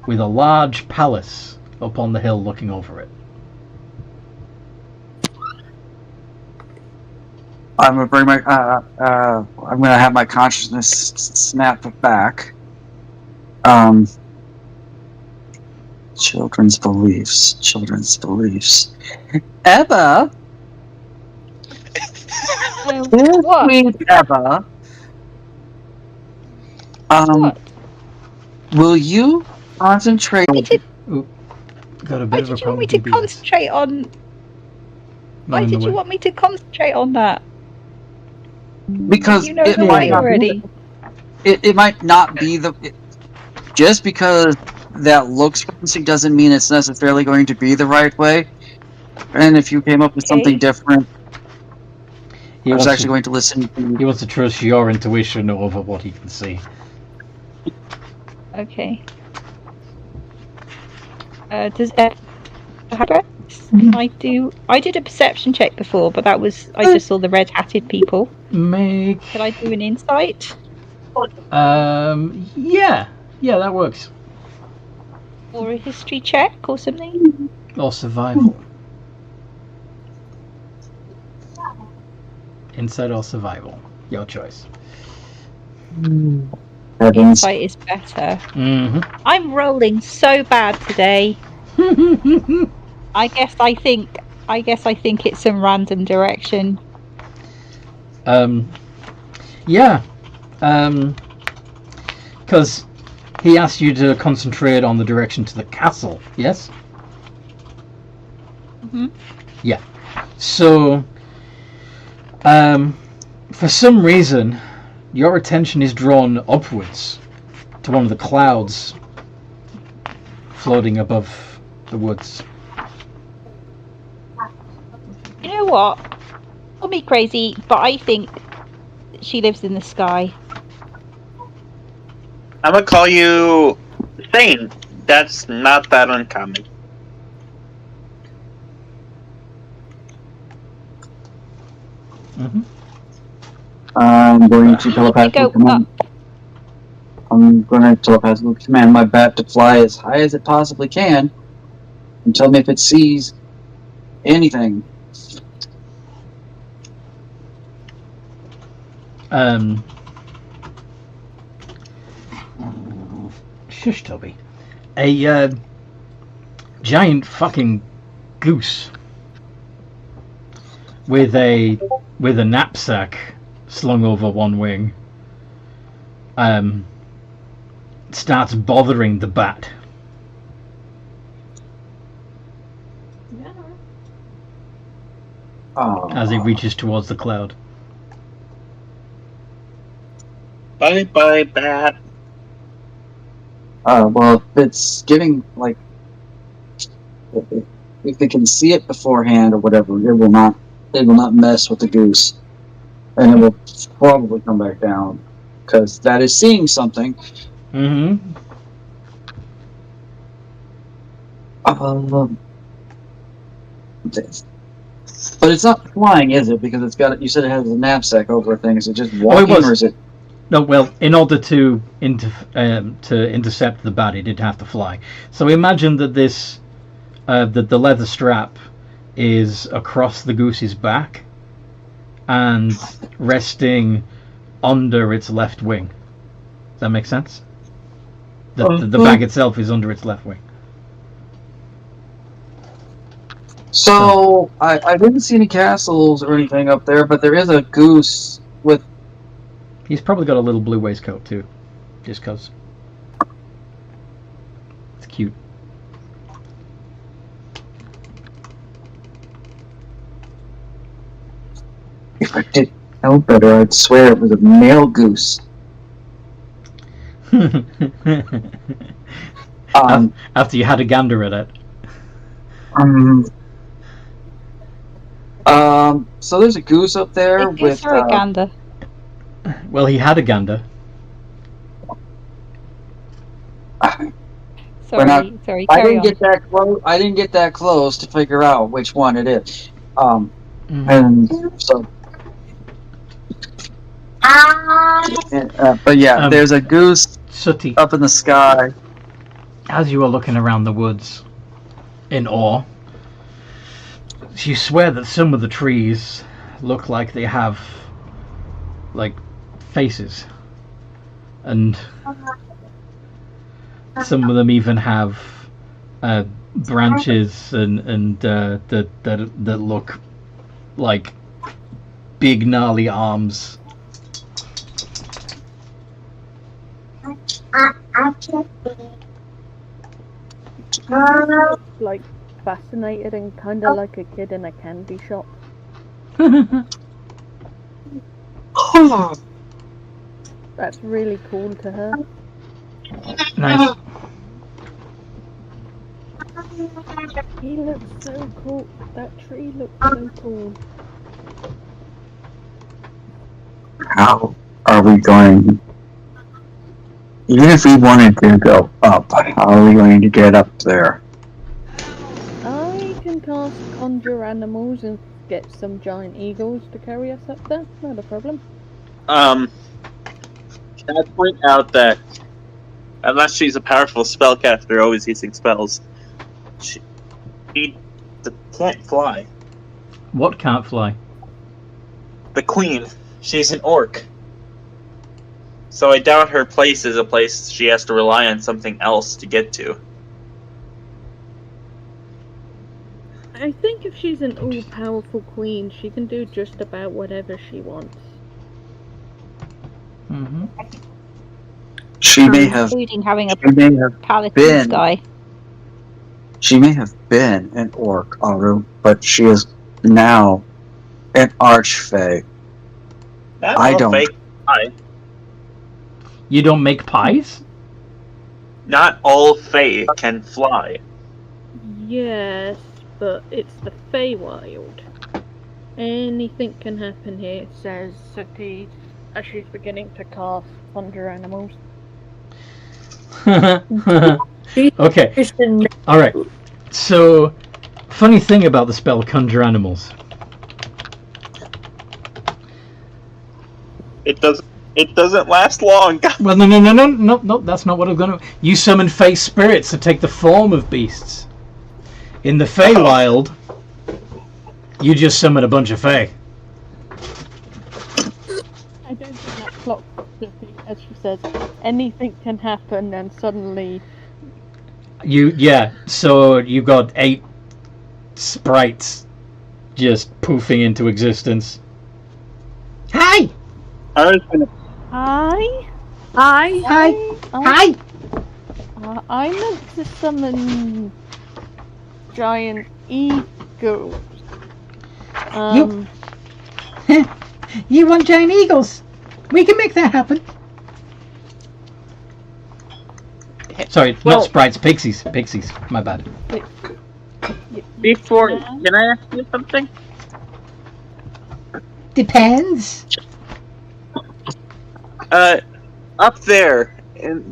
with a large palace up on the hill looking over it. I'm gonna bring my. I'm gonna have my consciousness snap back. Children's beliefs. Ebba. What? Sweet Ebba. Will you concentrate? Got a bit Why of a did you want me problem to concentrate on? Why did you want me to concentrate on that? Because you know the way already. It might not be just because that looks fancy doesn't mean it's necessarily going to be the right way. And if you came up with something different, I was actually going to listen to you. He wants to trust your intuition over what he can see. Okay. Does I did a perception check before, but that was I just saw the red-hatted people. Make. Can I do an insight? Yeah, that works. Or a history check or something? Or survival. Insight or survival, your choice. Insight is better. Mm-hmm. I'm rolling so bad today. I guess I think it's some random direction. Yeah. Because he asked you to concentrate on the direction to the castle, yes? Mm-hmm. Yeah. So, for some reason, your attention is drawn upwards to one of the clouds floating above the woods. You know what? Call me crazy, but I think she lives in the sky. I'm gonna call you sane. That's not that uncommon. Mm-hmm. I'm going to telepathically Go command. I'm going to telepathically command my bat to fly as high as it possibly can, and tell me if it sees anything. Shush, Toby. A giant fucking goose with a knapsack slung over one wing starts bothering the bat. Oh. As it reaches towards the cloud. Bye bye, bat. Well, it's giving, like, if they can see it beforehand or whatever, it will not mess with the goose, and it will probably come back down because that is seeing something. Mm-hmm. But it's not flying, is it? Because it's got. You said it has a knapsack over a thing. Is it just walking, or is it? No, well, in order to intercept the bat, it did have to fly. So imagine that this, that the leather strap is across the goose's back and resting under its left wing. Does that make sense? The bag itself is under its left wing. So I didn't see any castles or anything up there, but there is a goose with. He's probably got a little blue waistcoat too, just cause. It's cute. If I did know better, I'd swear it was a male goose. After you had a gander at it. So there's a goose up there with. A gander. Well, he had a gander. Sorry. I didn't get that close. I didn't get that close to figure out which one it is. And so. But yeah, there's a goose Sooty, up in the sky. As you are looking around the woods in awe, you swear that some of the trees look like they have, like, faces, and some of them even have branches and that look like big gnarly arms. Like fascinated and kind of like a kid in a candy shop. That's really cool to her. Nice. He looks so cool. That tree looks so cool. How are we going Even if we wanted to go up, how are we going to get up there? I can cast conjure animals and get some giant eagles to carry us up there. Not a problem. Can I point out that unless she's a powerful spellcaster always using spells, she can't fly. What can't fly? The queen. She's an orc. So I doubt her place is a place she has to rely on something else to get to. I think if she's an all-powerful queen, she can do just about whatever she wants. Mm-hmm. She may have Including having a been. paladin sky. She may have been an orc, Aru, but she is now an archfey. Not I all don't. fake pie. You don't make pies? Not all fae can fly. Yes, but it's the Feywild. Anything can happen here, says Sati, as she's beginning to cast conjure animals. Okay. Alright. So, funny thing about the spell Conjure Animals. It doesn't last long. Well, no, that's not what I'm gonna... You summon Fey spirits to take the form of beasts. In the Feywild, you just summon a bunch of Fey. I don't think that clock, as she says, anything can happen and suddenly... So you got 8 sprites just poofing into existence. Hi! I was gonna... Hi? Hi. I meant to summon giant eagles. You want giant eagles? We can make that happen. Sorry, not sprites, pixies. Pixies, my bad. Before, can I ask you something? Depends. Up there,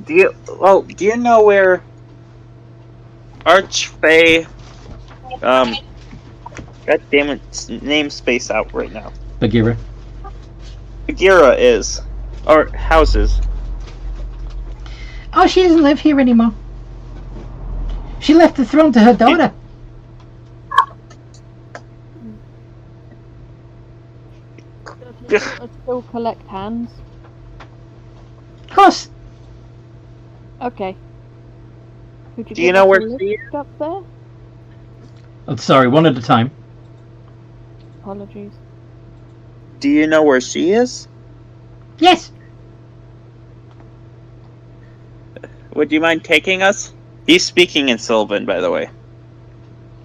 do you know where Archfey, god damn it, name space out right now. Bagheera. Bagheera is, or houses. Oh, she doesn't live here anymore. She left the throne to her daughter. Does it still collect hands? Of course. Okay. Could Do you give know us where a list she is? up there? Oh, sorry, one at a time. Apologies. Do you know where she is? Yes. Would you mind taking us? He's speaking in Sylvan, by the way.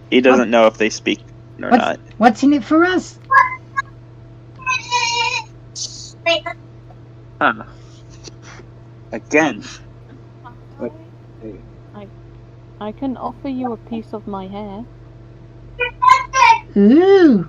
He doesn't know if they speak or not. What's in it for us? Huh. Again. I can offer you a piece of my hair. Ooh.